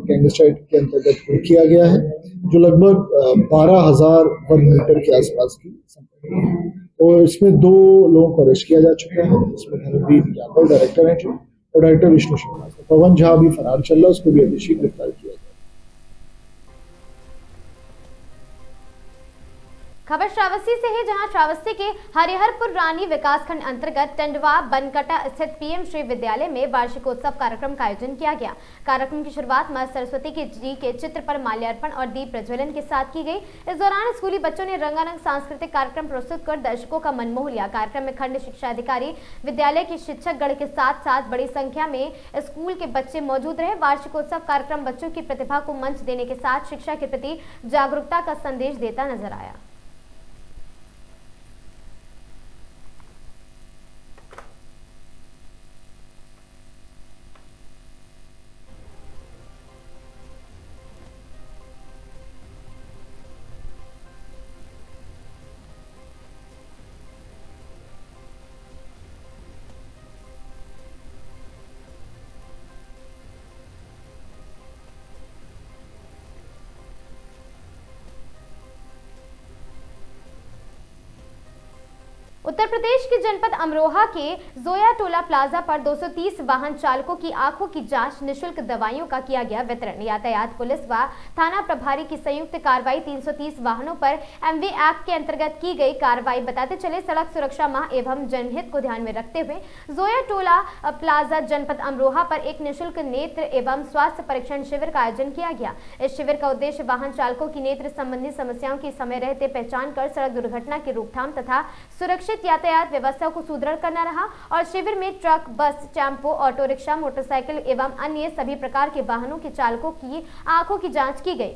गैंगस्टर एक्ट के अंतर्गत कुर्क किया गया है, जो लगभग 12,000 वर्ग मीटर के आसपास की संपत्ति है। और इसमें 2 लोगों को अरेस्ट किया जा चुका है। इसमें धर्मवीर यादव डायरेक्टर है जो, और डायरेक्टर विष्णु शर्मा। पवन झा भी फरार चल रहा है, उसको भी अभिषेक गिरफ्तार किया गया। खबर श्रावस्ती से है, जहां श्रावस्ती के हरिहरपुर रानी विकासखंड अंतर्गत टंडवा बनकटा स्थित पीएम श्री विद्यालय में वार्षिकोत्सव कार्यक्रम का आयोजन किया गया। कार्यक्रम की शुरुआत मां सरस्वती जी के चित्र पर माल्यार्पण और दीप प्रज्वलन के साथ की गई। इस दौरान स्कूली बच्चों ने रंगारंग सांस्कृतिक कार्यक्रम प्रस्तुत कर दर्शकों का मन मोह लिया। कार्यक्रम में खंड शिक्षा अधिकारी, विद्यालय के शिक्षक गण के साथ साथ बड़ी संख्या में स्कूल के बच्चे मौजूद रहे। वार्षिकोत्सव कार्यक्रम बच्चों की प्रतिभा को मंच देने के साथ शिक्षा के प्रति जागरूकता का संदेश देता नजर आया। उत्तर प्रदेश के जनपद अमरोहा के जोया टोला प्लाजा पर 230 वाहन चालकों की आंखों की जांच, निशुल्क दवाइयों का किया गया वितरण। यातायात पुलिस व थाना प्रभारी की संयुक्त कार्रवाई 330 वाहनों पर एमवी एक्ट के अंतर्गत की गई कार्रवाई। बताते चले, सड़क सुरक्षा माह एवं जनहित को ध्यान में रखते हुए जोया टोला प्लाजा जनपद अमरोहा पर एक निःशुल्क नेत्र एवं स्वास्थ्य परीक्षण शिविर का आयोजन किया गया। इस शिविर का उद्देश्य वाहन चालकों की नेत्र संबंधी समस्याओं की समय रहते पहचान कर सड़क दुर्घटना की रोकथाम तथा सुरक्षित यातायात व्यवस्था को सुदृढ़ करना रहा। और शिविर में ट्रक, बस, टेम्पो, ऑटो रिक्शा, मोटरसाइकिल एवं अन्य सभी प्रकार के वाहनों के चालकों की आंखों की जांच की गई।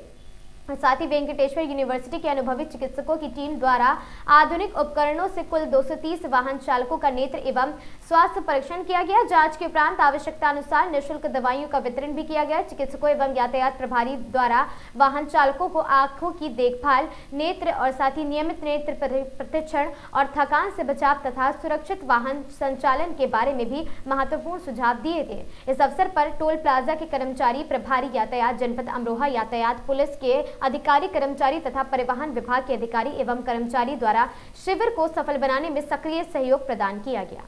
साथ ही वेंकटेश्वर यूनिवर्सिटी के अनुभवी चिकित्सकों की टीम द्वारा आधुनिक उपकरणों से कुल 230 वाहन चालकों का नेत्र एवं स्वास्थ्य परीक्षण किया गया। जांच के उपरांत आवश्यकता अनुसार निःशुल्क दवाइयों का वितरण भी किया गया। चिकित्सकों एवं यातायात प्रभारी द्वारा वाहन चालकों को आंखों की देखभाल, नेत्र और साथ ही नियमित नेत्र प्रतिक्षण और थकान से बचाव तथा सुरक्षित वाहन संचालन के बारे में भी महत्वपूर्ण सुझाव दिए गए। इस अवसर पर टोल प्लाजा के कर्मचारी, प्रभारी यातायात जनपद अमरोहा, यातायात पुलिस के अधिकारी, कर्मचारी तथा परिवहन विभाग के अधिकारी एवं कर्मचारी द्वारा शिविर को सफल बनाने में सक्रिय सहयोग प्रदान किया गया।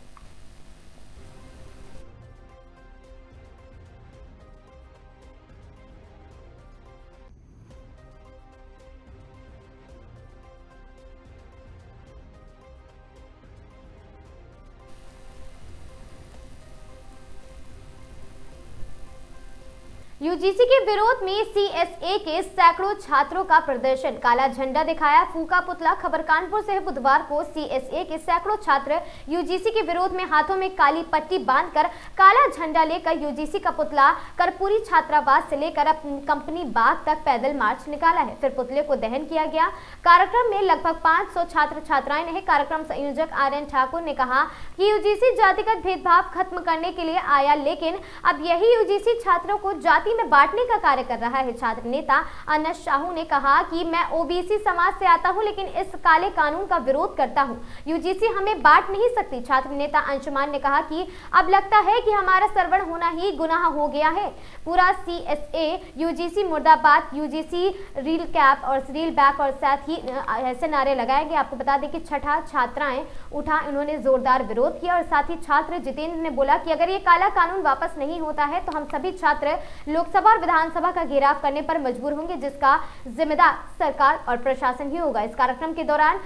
यूजीसी के विरोध में सीएसए के सैकड़ों छात्रों का प्रदर्शन, काला झंडा दिखाया, फूका पुतला। खबर कानपुर से है। बुधवार को सीएसए के सैकड़ों छात्र यूजीसी के विरोध में हाथों में काली पट्टी बांधकर काला झंडा लेकर यूजीसी का पुतला कर्पूरी छात्रावास से लेकर कंपनी बाग तक पैदल मार्च निकाला है। फिर पुतले को दहन किया गया। कार्यक्रम में लगभग 500 छात्र छात्राएं रहे। कार्यक्रम संयोजक आर्यन ठाकुर ने कहा कि यूजीसी जातिगत भेदभाव खत्म करने के लिए आया, लेकिन अब यही यूजीसी छात्रों को जाति में बांटने का कार्य कर रहा है। छात्र नेता अनस साहू ने कहा कि मैं ओबीसी समाज से आता हूं, लेकिन इस काले कानून का विरोध करता हूं। यूजीसी हमें बांट नहीं सकती। छात्र नेता अंशुमान ने कहा कि अब लगता है कि हमारा सर्वण होना ही गुनाह हो गया है। पूरा सीएसए यूजीसी मुर्दाबाद, यूजीसी रील कैप और रील बैक और साथ ही ऐसे नारे लगाए गए। आपको बता दें कि छठा छात्राएं उठा, उन्होंने जोरदार विरोध किया और साथ ही छात्र जितेंद्र ने बोला कि अगर ये काला कानून वापस नहीं होता है तो हम सभी छात्र लोकसभा और विधानसभा का घेराव करने पर मजबूर होंगे, जिसका जिम्मेदार सरकार और प्रशासन ही होगा। इस कार्यक्रम के दौरान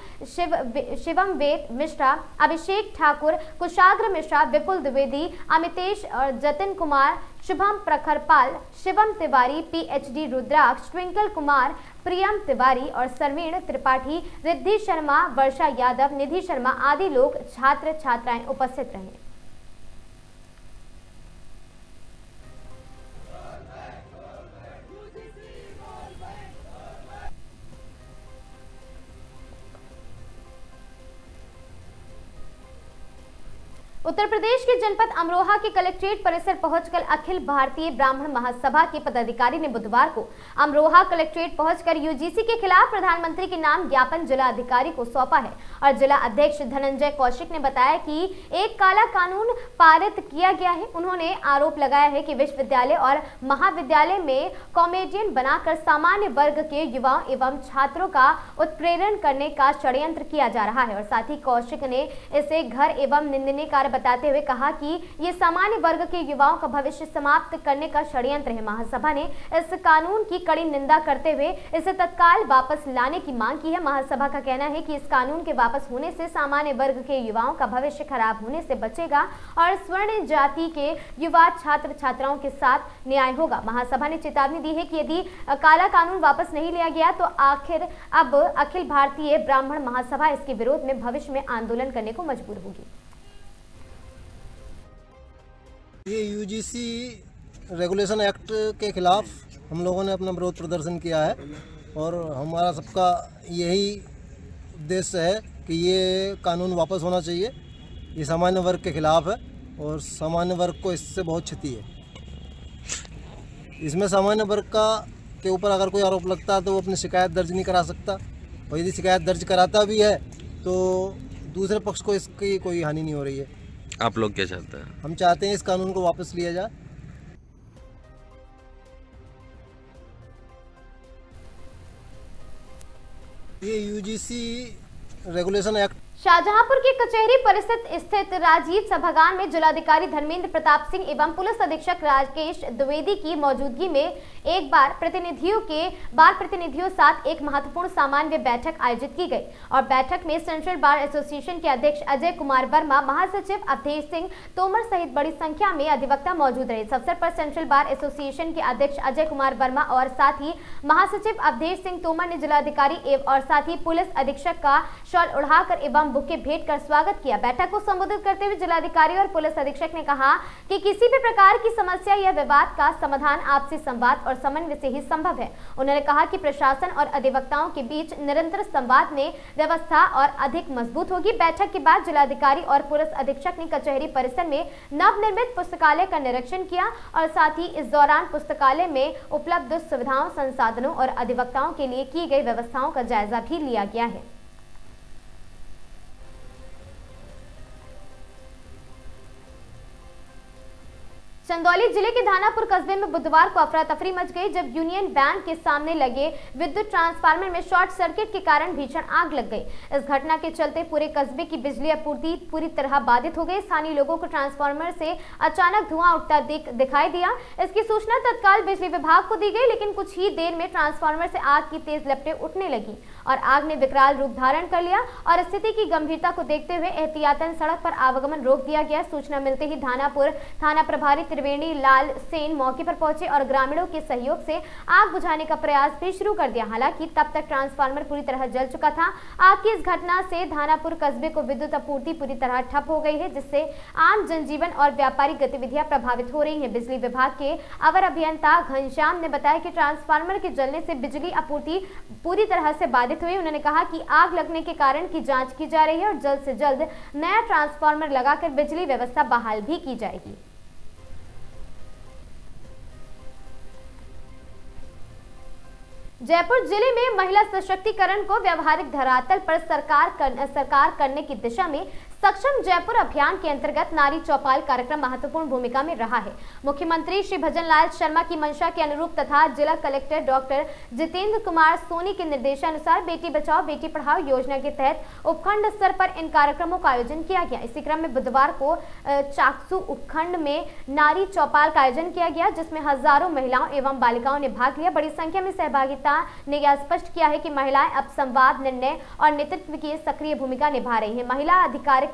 शिवम वेद मिश्रा, अभिषेक ठाकुर, कुशाग्र मिश्रा, विपुल द्विवेदी, अमितेश और जतिन कुमार, शुभम प्रखरपाल, शिवम तिवारी, पीएचडी रुद्राक्ष, ट्विंकल कुमार, प्रियम तिवारी और सरवीण त्रिपाठी, रिद्धि शर्मा, वर्षा यादव, निधि शर्मा आदि लोग छात्र छात्राएं उपस्थित रहे। उत्तर प्रदेश के जनपद अमरोहा के कलेक्ट्रेट परिसर पहुंचकर अखिल भारतीय ब्राह्मण महासभा के पदाधिकारी ने बुधवार को अमरोहा कलेक्ट्रेट पहुंचकर यूजीसी के खिलाफ प्रधानमंत्री के नाम ज्ञापन जिला अधिकारी को सौंपा है। और जिला अध्यक्ष धनंजय कौशिक ने बताया कि एक काला कानून पारित किया गया है। उन्होंने आरोप लगाया है कि विश्वविद्यालय और महाविद्यालय में कॉमेडियन बनाकर सामान्य वर्ग के युवाओं एवं छात्रों का उत्प्रेरण करने का षड्यंत्र किया जा रहा है। और साथ ही कौशिक ने इसे घर एवं निंदनीय कार्य बताते हुए कहा कि ये सामान्य वर्ग के युवाओं का भविष्य समाप्त करने का षड्यंत्र है। महासभा ने इस कानून की कड़ी निंदा करते हुए इसे तत्काल वापस लाने की मांग की है। महासभा का कहना है कि इस कानून के वापस होने से सामान्य वर्ग के युवाओं का भविष्य खराब होने से बचेगा और स्वर्ण जाति के युवा छात्र छात्राओं के साथ न्याय होगा। महासभा ने चेतावनी दी है कि यदि काला कानून वापस नहीं लिया गया तो आखिर अब अखिल भारतीय ब्राह्मण महासभा इसके विरोध में भविष्य में आंदोलन करने को मजबूर होगी। ये यूजीसी रेगुलेशन एक्ट के खिलाफ हम लोगों ने अपना विरोध प्रदर्शन किया है और हमारा सबका यही उद्देश्य है कि ये कानून वापस होना चाहिए। ये सामान्य वर्ग के खिलाफ है और सामान्य वर्ग को इससे बहुत क्षति है। इसमें सामान्य वर्ग के ऊपर अगर कोई आरोप लगता है तो वो अपनी शिकायत दर्ज नहीं करा सकता, और यदि शिकायत दर्ज कराता भी है तो दूसरे पक्ष को इसकी कोई हानि नहीं हो रही है। आप लोग क्या चाहते हैं? हम चाहते हैं इस कानून को वापस लिया जाए। ये यूजीसी रेगुलेशन एक्ट शाहजहांपुर के कचहरी परिसर स्थित राजीव सभागार में जिलाधिकारी धर्मेंद्र प्रताप सिंह एवं पुलिस अधीक्षक राकेश द्विवेदी की मौजूदगी में एक बार प्रतिनिधियों साथ एक महत्वपूर्ण सामान्य बैठक आयोजित की गई। और बैठक में सेंट्रल बार एसोसिएशन के अध्यक्ष अजय कुमार वर्मा, महासचिव अवधेश सिंह तोमर सहित बड़ी संख्या में अधिवक्ता मौजूद रहे। इस अवसर पर सेंट्रल बार एसोसिएशन के अध्यक्ष अजय कुमार वर्मा और साथ ही महासचिव अवधेश सिंह तोमर ने जिलाधिकारी और साथ ही पुलिस अधीक्षक का शॉल उड़ाकर एवं बुके भेंट कर स्वागत किया। बैठक को संबोधित करते हुए जिलाधिकारी और पुलिस अधीक्षक ने कहा कि किसी भी प्रकार की समस्या या विवाद का समाधान आपसी संवाद और समन्वय से ही संभव है। उन्होंने कहा कि प्रशासन और अधिवक्ताओं के बीच निरंतर संवाद में व्यवस्था और अधिक मजबूत होगी। बैठक के बाद जिलाधिकारी और पुलिस अधीक्षक ने कचहरी परिसर में नवनिर्मित पुस्तकालय का निरीक्षण किया और साथ ही इस दौरान पुस्तकालय में उपलब्ध सुविधाओं, संसाधनों और अधिवक्ताओं के लिए की गई व्यवस्थाओं का जायजा भी लिया गया है। चंदौली जिले के धानापुर कस्बे में बुधवार को अफरा तफरी मच गई जब यूनियन बैंक के सामने लगे विद्युत ट्रांसफार्मर में शॉर्ट सर्किट के कारण भीषण आग लग गई। इस घटना के चलते पूरे कस्बे की बिजली आपूर्ति पूरी तरह बाधित हो गई। स्थानीय लोगों को ट्रांसफार्मर से अचानक धुआं उठता दिखाई दिया। इसकी सूचना तत्काल बिजली विभाग को दी गई, लेकिन कुछ ही देर में ट्रांसफार्मर से आग की तेज लपटें उठने लगी और आग ने विकराल रूप धारण कर लिया। और स्थिति की गंभीरता को देखते हुए एहतियातन सड़क पर आवागमन रोक दिया गया। सूचना मिलते ही धानापुर थाना प्रभारी त्रिवेणी लाल सेन मौके पर पहुंचे और ग्रामीणों के सहयोग से आग बुझाने का प्रयास भी शुरू कर दिया। हालांकि तब तक ट्रांसफार्मर पूरी तरह जल चुका था। आग की इस घटना से धानापुर कस्बे को विद्युत आपूर्ति पूरी तरह ठप हो गई है, जिससे आम जनजीवन और व्यापारिक गतिविधियां प्रभावित हो रही हैं। बिजली विभाग के अवर अभियंता घनश्याम ने बताया कि ट्रांसफार्मर के जलने से बिजली आपूर्ति पूरी तरह से बाधित हुई। उन्होंने कहा कि आग लगने के कारण की जांच की जा रही है और जल्द से जल्द नया ट्रांसफार्मर लगाकर बिजली व्यवस्था बहाल भी की जाएगी। जयपुर जिले में महिला सशक्तिकरण को व्यवहारिक धरातल पर सरकार करने की दिशा में सक्षम जयपुर अभियान के अंतर्गत नारी चौपाल कार्यक्रम महत्वपूर्ण भूमिका में रहा है। मुख्यमंत्री श्री भजन लाल शर्मा की मंशा के अनुरूप तथा जिला कलेक्टर डॉक्टर जितेंद्र कुमार सोनी के निर्देशानुसार बेटी बचाओ बेटी पढ़ाओ योजना के तहत उपखंड स्तर पर इन कार्यक्रमों का आयोजन किया गया। इसी क्रम में बुधवार को चाकसू उपखंड में नारी चौपाल का आयोजन किया गया, जिसमें हजारों महिलाओं एवं बालिकाओं ने भाग लिया। बड़ी संख्या में सहभागिता ने यह स्पष्ट किया है कि महिलाएं अब संवाद, निर्णय और नेतृत्व की सक्रिय भूमिका निभा रही है। महिला अधिकारिता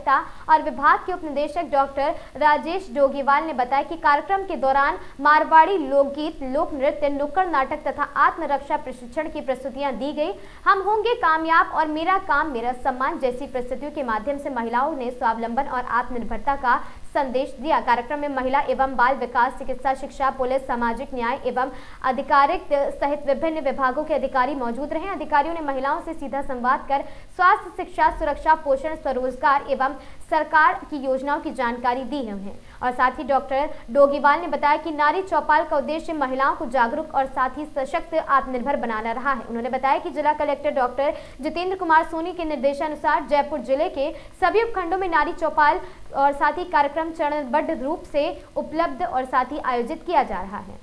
और विभाग के उपनिदेशक डॉक्टर राजेश डोगीवाल ने बताया कि कार्यक्रम के दौरान मारवाड़ी लोकगीत, लोक नृत्य, नुक्कड़ नाटक तथा आत्मरक्षा प्रशिक्षण की प्रस्तुतियां दी गई। हम होंगे कामयाब और मेरा काम मेरा सम्मान जैसी प्रस्तुतियों के माध्यम से महिलाओं ने स्वावलंबन और आत्मनिर्भरता का संदेश दिया। कार्यक्रम में महिला एवं बाल विकास, चिकित्सा, शिक्षा, पुलिस, सामाजिक न्याय एवं अधिकारिक सहित विभिन्न विभागों के अधिकारी मौजूद रहे। अधिकारियों ने महिलाओं से सीधा संवाद कर स्वास्थ्य, शिक्षा, सुरक्षा, पोषण, स्वरोजगार एवं सरकार की योजनाओं की जानकारी दी है उन्हें। और साथ ही डॉक्टर डोगीवाल ने बताया कि नारी चौपाल का उद्देश्य महिलाओं को जागरूक और साथ ही सशक्त, आत्मनिर्भर बनाना रहा है। उन्होंने बताया कि जिला कलेक्टर डॉक्टर जितेंद्र कुमार सोनी के निर्देशानुसार जयपुर जिले के सभी उपखंडों में नारी चौपाल और साथ ही कार्यक्रम चरणबद्ध रूप से उपलब्ध और साथ ही आयोजित किया जा रहा है।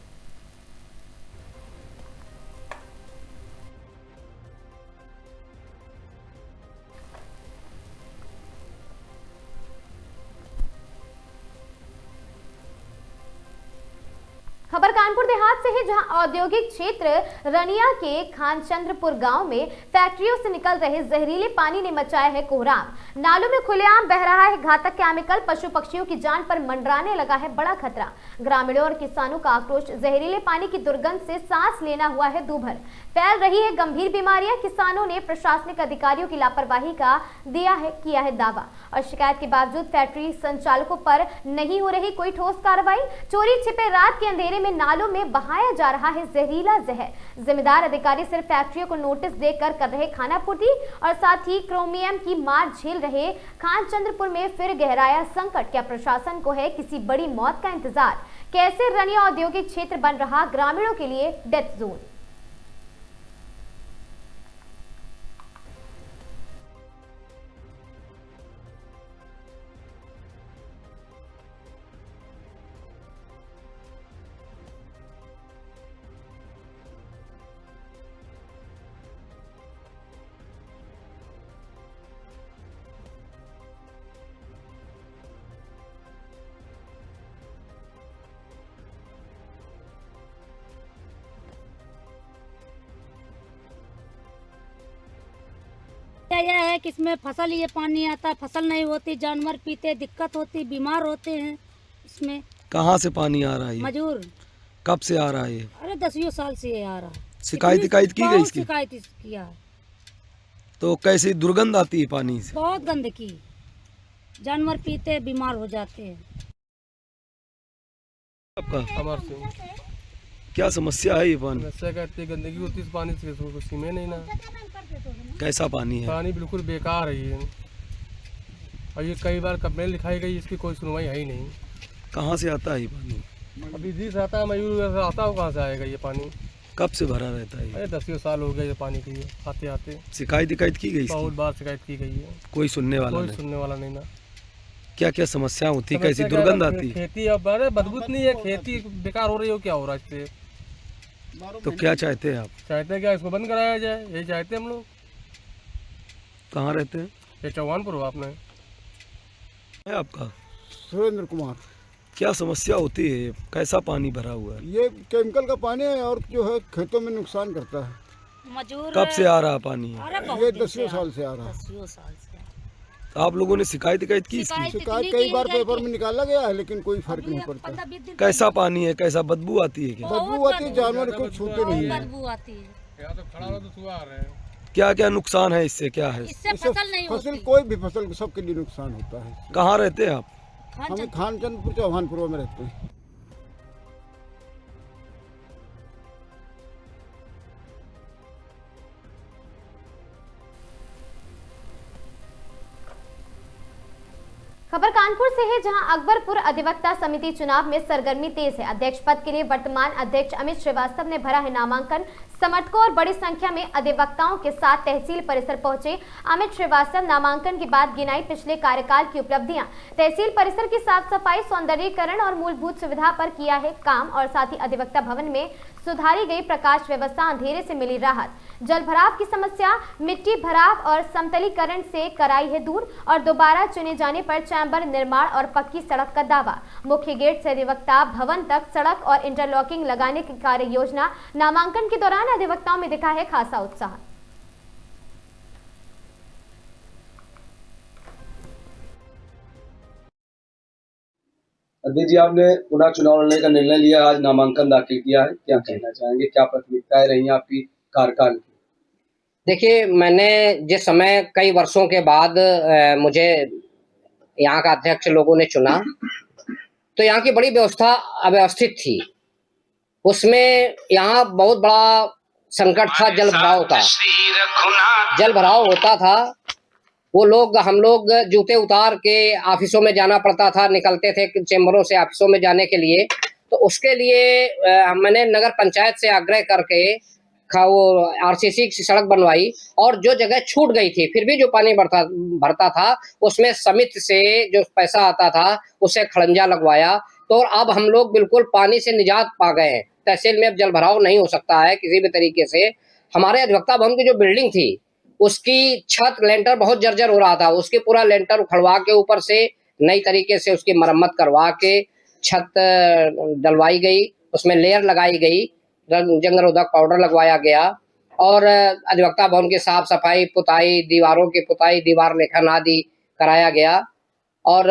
खबर कानपुर देहात से है, जहां औद्योगिक क्षेत्र रनिया के खानचंद्रपुर गांव में फैक्ट्रियों से निकल रहे जहरीले पानी ने मचाया है कोहराम। नालों में खुलेआम बह रहा है घातक केमिकल। पशु पक्षियों की जान पर मंडराने लगा है बड़ा खतरा। ग्रामीणों और किसानों का आक्रोश, जहरीले पानी की दुर्गंध से सांस लेना हुआ है दूभर। फैल रही है गंभीर बीमारियां। किसानों ने प्रशासनिक अधिकारियों की लापरवाही का किया है दावा और शिकायत के बावजूद फैक्ट्री संचालकों पर नहीं हो रही कोई ठोस कार्रवाई। चोरी छिपे रात के अंधेरे में नालों में बहाया जा रहा है जहरीला जहर। जिम्मेदार अधिकारी सिर्फ फैक्ट्रियों को नोटिस देकर कर रहे खानापूर्ति और साथ ही क्रोमियम की मार झेल रहे खानचंद्रपुर में फिर गहराया संकट। क्या प्रशासन को है किसी बड़ी मौत का इंतजार? कैसे रनिया औद्योगिक क्षेत्र बन रहा ग्रामीणों के लिए डेथ जोन? यह है कि इसमें फसल ये पानी आता, फसल नहीं होती, जानवर पीते, दिक्कत होती, बीमार होते हैं। इसमें कहाँ से पानी आ रहा है? मजूर। कब से आ रहा है ये? अरे 10 साल से ये आ रहा है। शिकायत की गई इसकी? शिकायत किया है। तो कैसी दुर्गंध आती है पानी से? बहुत गंदगी, जानवर पीते बीमार हो जाते हैं। आपका अमर सिंह। क्या समस्या है ये पानी? समस्या का इतनी गंदगी होती है इस पानी से, कुछ में नहीं ना। कैसा पानी है? पानी बिल्कुल बेकार है ये, और ये कई बार कंप्लेन लिखाई गई, इसकी कोई सुनवाई है ही नहीं। कहाँ से आता है ये पानी? अभी जिस आता है मयूर आता हो, कहाँ से आएगा ये पानी? कब से भरा रहता है? अरे 10 साल हो गए ये पानी के आते आते। शिकायत की गई? बहुत बार शिकायत की गई है, कोई सुनने वाला नहीं ना। क्या क्या समस्या होती है? कैसी दुर्गंध आती है? खेती अब अरे बदबूत नहीं है, खेती बेकार हो रही हो, क्या हो रहा है इससे? तो क्या चाहते हैं आप? चाहते हैं क्या इसको बंद कराया जाए, यही चाहते हैं हम लोग। कहाँ रहते हैं? ये चौहानपुर हो आपने। है आपका? सुरेंद्र कुमार। क्या समस्या होती है? कैसा पानी भरा हुआ है? ये केमिकल का पानी है और जो है खेतों में नुकसान करता है। मजूर। कब से आ रहा पानी? ये 10 साल से आ रहा है। 10 साल से। तो आप लोगों ने शिकायत की इसकी? शिकायत कई बार पेपर में निकाला गया है लेकिन कोई फर्क नहीं पड़ता। कैसा पानी है, कैसा बदबू आती है? क्या बदबू आती है, जानवर को छूते नहीं है। बदबू आती है। क्या क्या नुकसान है इससे? क्या है इससे फसल नहीं फसल कोई भी फसल सबके लिए नुकसान होता है। कहाँ रहते हैं आप? हम खानचंदपुर चौहानपुर में रहते हैं। खबर कानपुर से है, जहां अकबरपुर अधिवक्ता समिति चुनाव में सरगर्मी तेज है। अध्यक्ष पद के लिए वर्तमान अध्यक्ष अमित श्रीवास्तव ने भरा है नामांकन। समर्थकों और बड़ी संख्या में अधिवक्ताओं के साथ तहसील परिसर पहुंचे अमित श्रीवास्तव नामांकन के बाद गिनाई पिछले कार्यकाल की उपलब्धियां। तहसील परिसर की साफ सफाई, सौंदर्यीकरण और मूलभूत सुविधा पर किया है काम, और साथ ही अधिवक्ता भवन में सुधारी गई प्रकाश व्यवस्था, अंधेरे से मिली राहत। जल भराव की समस्या, मिट्टी भराव और समतलीकरण से कराई है दूर, और दोबारा चुने जाने पर चैम्बर निर्माण और पक्की सड़क का दावा। मुख्य गेट से अधिवक्ता भवन तक सड़क और इंटरलॉकिंग लगाने की कार्य योजना। नामांकन के दौरान अधिवक्ताओं में दिखा है खासा उत्साह। अध्यक्ष जी, आपने पुनः चुनाव लड़ने का निर्णय लिया, आज नामांकन दाखिल किया है, क्या कहना चाहेंगे? क्या प्राथमिकताएं रही आपकी कार्यकाल की? देखिए, मैंने जिस समय कई वर्षों के बाद मुझे यहाँ का अध्यक्ष लोगों ने चुना, तो यहाँ की बड़ी व्यवस्था अव्यवस्थित थी। उसमें यहाँ बहुत बड़ा संकट था जल भराव का। जल भराव होता था, हम लोग जूते उतार के ऑफिसों में जाना पड़ता था, निकलते थे चैम्बरों से ऑफिसों में जाने के लिए। तो उसके लिए मैंने नगर पंचायत से आग्रह करके वो आरसीसी की सड़क बनवाई, और जो जगह छूट गई थी फिर भी जो पानी भरता था उसमें समिति से जो पैसा आता था उसे खड़ंजा लगवाया। तो अब हम लोग बिल्कुल पानी से निजात पा गए हैं। तहसील में अब जल भराव नहीं हो सकता है किसी भी तरीके से। हमारे अधिवक्ता भवन की जो बिल्डिंग थी उसकी छत लेंटर बहुत जर्जर हो रहा था, उसके पूरा लेंटर उखड़वा के ऊपर से नई तरीके से उसकी मरम्मत करवा के छत डलवाई गई, उसमें लेयर लगाई गई, जंग रोधक पाउडर लगवाया गया, और अधिवक्ता भवन की साफ सफाई, पुताई, दीवारों की पुताई, दीवार लेखन आदि कराया गया। और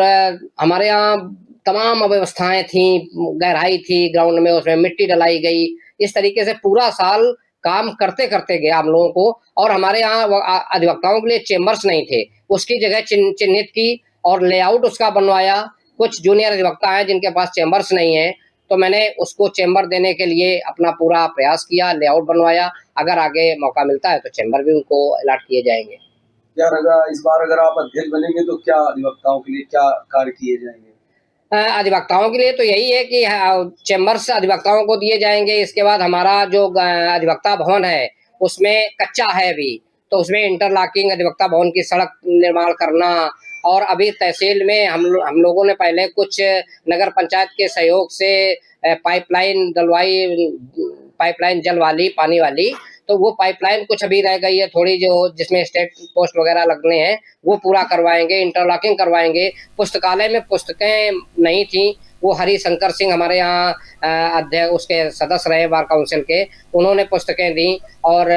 हमारे यहाँ तमाम व्यवस्थाएं थी, गहराई थी ग्राउंड में, उसमें मिट्टी डलाई गई। इस तरीके से पूरा साल काम करते करते गया हम लोगों को। और हमारे यहाँ अधिवक्ताओं के लिए चेम्बर्स नहीं थे, उसकी जगह चिन्हित की और लेआउट उसका बनवाया। कुछ जूनियर अधिवक्ता हैं जिनके पास चेम्बर्स नहीं है, तो मैंने उसको चेम्बर देने के लिए अपना पूरा प्रयास किया, लेआउट बनवाया। अगर आगे मौका मिलता है तो चेम्बर भी उनको अलॉट किए जाएंगे। क्या लगा इस बार अगर आप अध्यक्ष बनेंगे तो क्या अधिवक्ताओं के लिए क्या कार्य किए जाएंगे? अधिवक्ताओं के लिए तो यही है कि चेम्बर्स अधिवक्ताओं को दिए जाएंगे। इसके बाद हमारा जो अधिवक्ता भवन है उसमें कच्चा है अभी, तो उसमें इंटरलॉकिंग, अधिवक्ता भवन की सड़क निर्माण करना, और अभी तहसील में हम लोगों ने पहले कुछ नगर पंचायत के सहयोग से पाइपलाइन डलवाई, पाइपलाइन जल वाली, पानी वाली। तो वो पाइपलाइन कुछ अभी रह गई है थोड़ी, जो जिसमें स्टेट पोस्ट वगैरह लगने हैं, वो पूरा करवाएंगे, इंटरलॉकिंग करवाएंगे। पुस्तकालय में पुस्तकें नहीं थी, वो हरिशंकर सिंह हमारे यहाँ अध्यक्ष, उसके सदस्य रहे बार काउंसिल के, उन्होंने पुस्तकें दी, और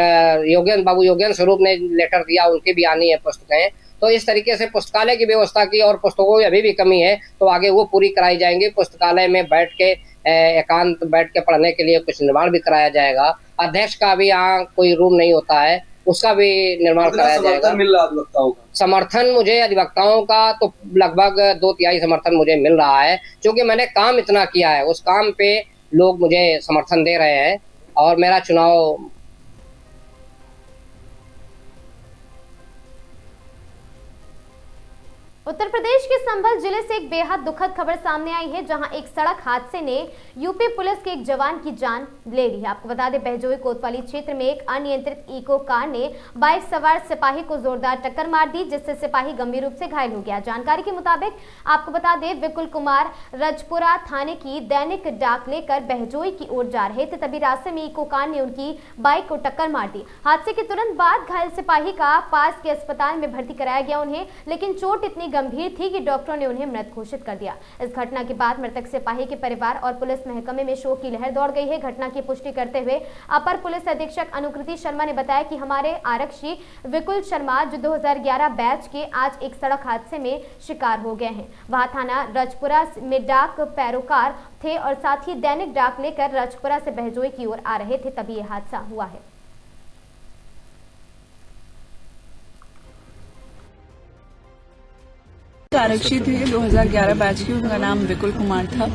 योगेंद्र स्वरूप ने लेटर दिया, उनकी भी आनी है पुस्तकें। तो इस तरीके से पुस्तकालय की व्यवस्था की, और पुस्तकों की अभी भी कमी है, तो आगे वो पूरी कराई जाएंगी। पुस्तकालय में बैठ के एकांत बैठ के पढ़ने के लिए कुछ निर्माण भी कराया जाएगा। अध्यक्ष का भी यहाँ कोई रूम नहीं होता है, उसका भी निर्माण कराया जाएगा। मिल रहा अधिवक्ताओं का समर्थन मुझे अधिवक्ताओं का तो लगभग 2/3 समर्थन मुझे मिल रहा है, क्योंकि मैंने काम इतना किया है, उस काम पे लोग मुझे समर्थन दे रहे हैं, और मेरा चुनाव उत्तर प्रदेश के संभल जिले से एक बेहद दुखद खबर सामने आई है, जहां एक सड़क हादसे ने यूपी पुलिस के एक जवान की जान ले ली है। आपको बता दें, बहजोई कोतवाली क्षेत्र में एक अनियंत्रित इको कार ने बाइक सवार सिपाही को जोरदार टक्कर मार दी, जिससे सिपाही गंभीर रूप से घायल हो गया। जानकारी के मुताबिक आपको बता दें, विपुल कुमार रजपुरा थाने की दैनिक डाक लेकर बहजोई की ओर जा रहे थे, तभी रास्ते में इको कार ने उनकी बाइक को टक्कर मार दी। हादसे के तुरंत बाद घायल सिपाही का पास के अस्पताल में भर्ती कराया गया उन्हें, लेकिन चोट इतनी गंभीर थी कि डॉक्टरों ने उन्हें मृत घोषित कर दिया। इस घटना के बाद मृतक सिपाही के परिवार और पुलिस महकमे में शोक की लहर दौड़ गई है। घटना की पुष्टि करते हुए अपर पुलिस अधीक्षक अनुकृति शर्मा ने बताया कि हमारे आरक्षी विकुल शर्मा जो 2011 बैच के आज एक सड़क हादसे में शिकार हो गए हैं। वह थाना रजपुरा में डाक पैरोकार थे और साथ ही दैनिक डाक लेकर रजपुरा से बहजोई की ओर आ रहे थे, तभी यह हादसा हुआ है। आरक्षी थे 2011 बैच की, उनका नाम विकुल कुमार था,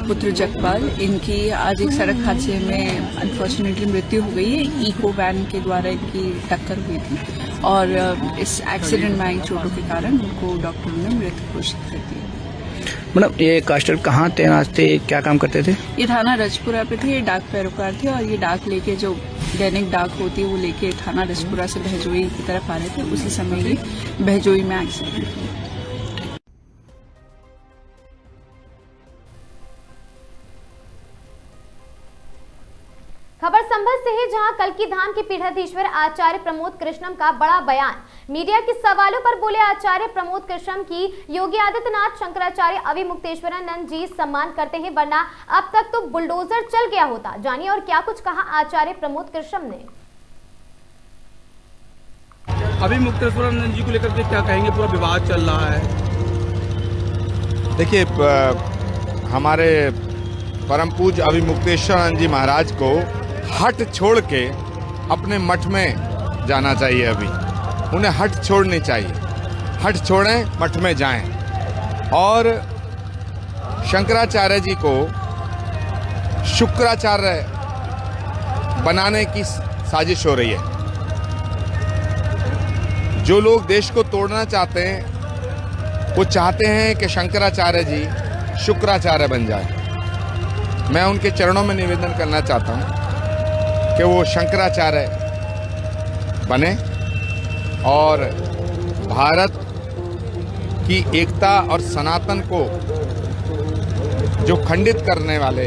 पुत्र जगपाल। इनकी आज एक सड़क हादसे में अनफॉर्चुनेटली मृत्यु हो गई है। इको वैन के द्वारा इनकी टक्कर हुई थी और इस एक्सीडेंट में आई चोटों के कारण उनको डॉक्टरों ने मृत घोषित कर दिया। मैडम, ये कांस्टेबल कहाँ तैनात थे, क्या काम करते थे? ये थाना रजपुरा पे थे, ये डाक पैरोकार थे और ये डाक लेके जो दैनिक डाक होती है वो लेके थाना रजपुरा से बहजोई की तरफ आ रहे थे। उसी समय ये बहजोई में एक्सीडेंट हुआ। खबर संभल से है, जहां कल्की धाम के पीठाधीश्वर आचार्य प्रमोद कृष्णम का बड़ा बयान। मीडिया के सवालों पर बोले आचार्य प्रमोद कृष्णम की योगी आदित्यनाथ शंकराचार्य अविमुक्तेश्वरानंद जी सम्मान करते हैं, वरना अब तक तो बुलडोजर चल गया होता। जानिए और क्या कुछ कहा आचार्य प्रमोद कृष्णम ने। अविमुक्तेश्वरानंद जी को लेकर के क्या कहेंगे? पूरा विवाद चल रहा है। देखिए, हमारे परम पूज्य अविमुक्तेश्वरानंद जी महाराज को हट छोड़ के अपने मठ में जाना चाहिए। अभी उन्हें हट छोड़नी चाहिए, हट छोड़ें, मठ में जाएं। और शंकराचार्य जी को शुक्राचार्य बनाने की साजिश हो रही है। जो लोग देश को तोड़ना चाहते हैं वो चाहते हैं कि शंकराचार्य जी शुक्राचार्य बन जाए। मैं उनके चरणों में निवेदन करना चाहता हूं कि वो शंकराचार्य बने और भारत की एकता और सनातन को जो खंडित करने वाले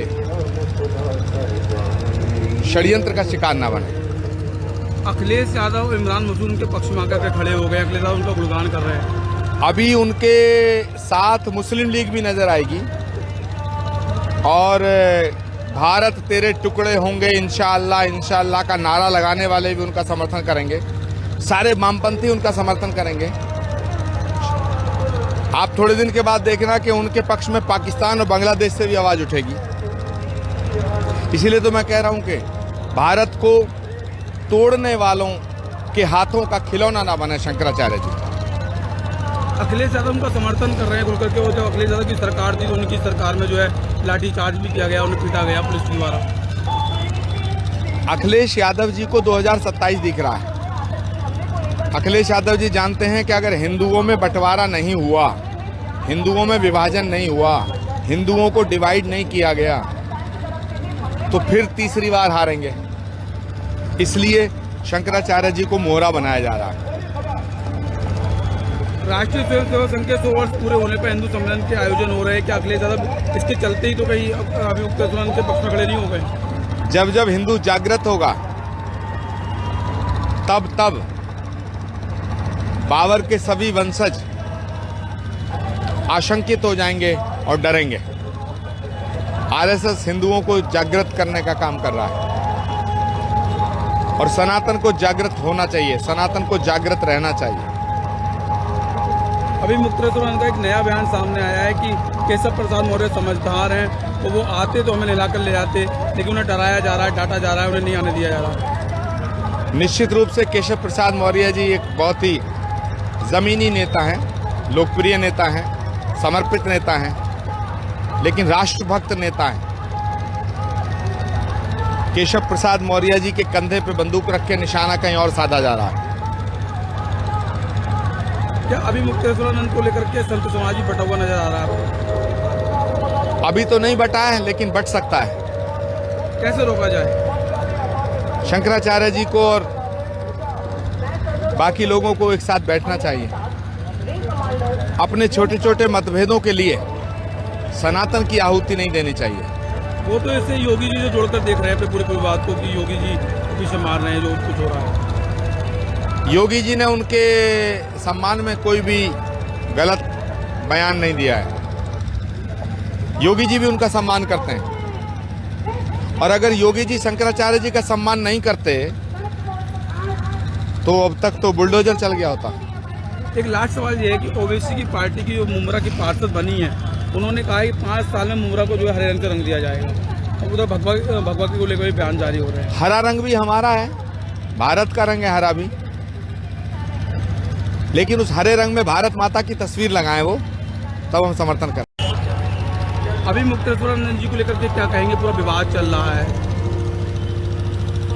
षड्यंत्र का शिकार न बने। अखिलेश यादव इमरान मसूद के पक्ष में आकर के खड़े हो गए। अखिलेश यादव उनका गुणगान कर रहे हैं। अभी उनके साथ मुस्लिम लीग भी नजर आएगी और भारत तेरे टुकड़े होंगे इंशाअल्लाह, इंशाअल्लाह का नारा लगाने वाले भी उनका समर्थन करेंगे। सारे वामपंथी उनका समर्थन करेंगे। आप थोड़े दिन के बाद देखना कि उनके पक्ष में पाकिस्तान और बांग्लादेश से भी आवाज उठेगी। इसीलिए तो मैं कह रहा हूं कि भारत को तोड़ने वालों के हाथों का खिलौना ना बने शंकराचार्य जी। अखिलेश यादव उनका समर्थन कर रहे हैं, खुलकर के। वो जब अखिलेश यादव की सरकार थी तो उनकी सरकार में जो है लाठी चार्ज भी किया गया, उन्हें पीटा गया पुलिस द्वारा। अखिलेश यादव जी को 2027 दिख रहा है। अखिलेश यादव जी जानते हैं कि अगर हिंदुओं में बंटवारा नहीं हुआ, हिंदुओं में विभाजन नहीं हुआ, हिंदुओं को डिवाइड नहीं किया गया तो फिर तीसरी बार हारेंगे। इसलिए शंकराचार्य जी को मोहरा बनाया जा रहा है। राष्ट्रीय स्वयंसेवक संघ के 100 वर्ष पूरे होने पर हिंदू सम्मेलन के आयोजन हो रहे हैं। क्या अखिलेश यादव इसके चलते ही तो कहीं अविमुक्तेश्वरानंद के पक्ष में खड़े नहीं हो गए? जब जब हिंदू जागृत होगा तब बाबर के सभी वंशज आशंकित हो जाएंगे और डरेंगे। आरएसएस हिंदुओं को जागृत करने का काम कर रहा है और सनातन को जागृत होना चाहिए, सनातन को जागृत रहना चाहिए। अविमुक्तेश्वरानंद का एक नया बयान सामने आया है कि केशव प्रसाद मौर्य समझदार हैं, तो वो आते तो हमें हिलाकर ले जाते, लेकिन उन्हें डराया जा रहा है, डांटा जा रहा है, उन्हें नहीं आने दिया जा रहा। निश्चित रूप से केशव प्रसाद मौर्य जी एक बहुत ही जमीनी नेता हैं, लोकप्रिय नेता हैं, समर्पित नेता हैं, लेकिन राष्ट्रभक्त नेता हैं। केशव प्रसाद मौर्य जी के कंधे पे बंदूक रख के निशाना कहीं और साधा जा रहा है। क्या अविमुक्तेश्वरानंद को लेकर के संत समाज ही बटा हुआ नजर आ रहा है? अभी तो नहीं बटा है, लेकिन बट सकता है। कैसे रोका जाए? शंकराचार्य जी को और बाकी लोगों को एक साथ बैठना चाहिए। अपने छोटे छोटे मतभेदों के लिए सनातन की आहुति नहीं देनी चाहिए। वो तो ऐसे योगी जी से जोड़कर देख रहे हैं पूरे बात को कि योगी जी पीछे मार रहे हैं जो कुछ हो रहा है। योगी जी ने उनके सम्मान में कोई भी गलत बयान नहीं दिया है। योगी जी भी उनका सम्मान करते हैं, और अगर योगी जी शंकराचार्य जी का सम्मान नहीं करते तो अब तक तो बुलडोजर चल गया होता। एक लास्ट सवाल ये है कि ओवैसी की पार्टी की जो मुमरा की पार्षद बनी है, उन्होंने कहा कि 5 साल में मुमरा को जो है हरे रंग से रंग दिया जाएगा। अब उधर भगवा को लेकर भी बयान जारी हो रहे हैं। हरा रंग भी हमारा है, भारत का रंग है हरा भी, लेकिन उस हरे रंग में भारत माता की तस्वीर लगाएं वो, तब हम समर्थन करें। अभी मुक्तेश्वर जी को लेकर के क्या कहेंगे, पूरा विवाद चल रहा है।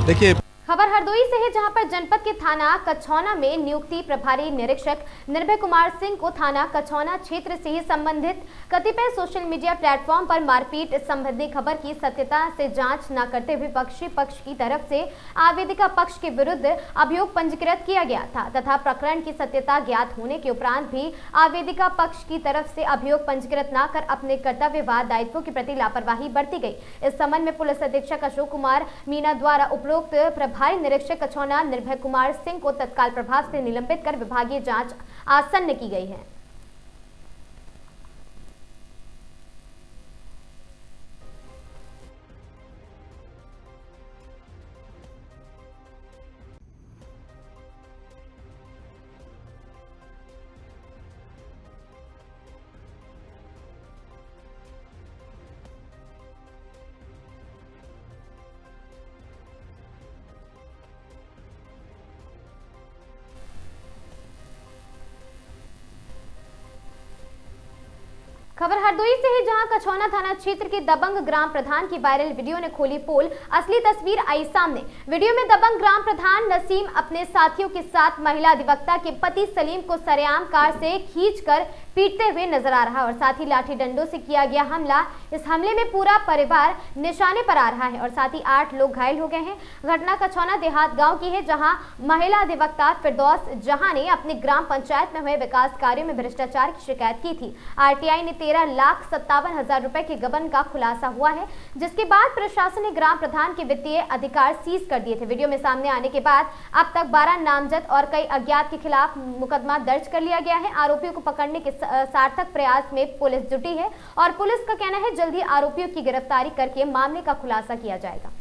देखिए, खबर हरदोई से है, जहां पर जनपद के थाना कछौना में नियुक्ति प्रभारी निरीक्षक निर्भय कुमार सिंह को थाना कछौना क्षेत्र से ही संबंधित कतिपय सोशल मीडिया प्लेटफॉर्म पर मारपीट संबंधी खबर की सत्यता से जांच न करते हुए पक्षी पक्ष की तरफ से आवेदिका पक्ष के विरुद्ध अभियोग पंजीकृत किया गया था तथा प्रकरण की सत्यता ज्ञात होने के उपरांत भी आवेदिका पक्ष की तरफ से अभियोग पंजीकृत न कर अपने कर्तव्य व दायित्वों के प्रति लापरवाही बरती गई। इस संबंध में पुलिस अधीक्षक अशोक कुमार मीना द्वारा उपरोक्त प्रभारी निरीक्षक कछौना निर्भय कुमार सिंह को तत्काल प्रभाव से निलंबित कर विभागीय जांच आसन्न की गई है। खबर हरदोई से है, जहां कछौना थाना क्षेत्र के दबंग ग्राम प्रधान की वायरल वीडियो ने खोली पोल। असली तस्वीर आई सामने। वीडियो में दबंग ग्राम प्रधान नसीम अपने साथियों के साथ महिला अधिवक्ता के पति सलीम को सरेआम कार से खींचकर पीटते हुए नजर आ रहा है और साथ ही लाठी डंडों से किया गया हमला। इस हमले में पूरा परिवार निशाने पर आ रहा है और साथ ही 8 लोग घायल हो गए हैं। घटना कछौना देहात गांव की है, जहां महिला अधिवक्ता फिरदौस जहां ने अपनी ग्राम पंचायत में हुए विकास कार्यों में भ्रष्टाचार की शिकायत की थी। आरटीआई ने 13,57,000 रुपए के गबन का खुलासा हुआ है, जिसके बाद प्रशासन ने ग्राम प्रधान के वित्तीय अधिकार सीज कर दिए थे। वीडियो में सामने आने के बाद अब तक 12 नामजद और कई अज्ञात के खिलाफ मुकदमा दर्ज कर लिया गया है। आरोपियों को पकड़ने के सार्थक प्रयास में पुलिस जुटी है और पुलिस का कहना है जल्द ही आरोपियों की गिरफ्तारी करके मामले का खुलासा किया जाएगा।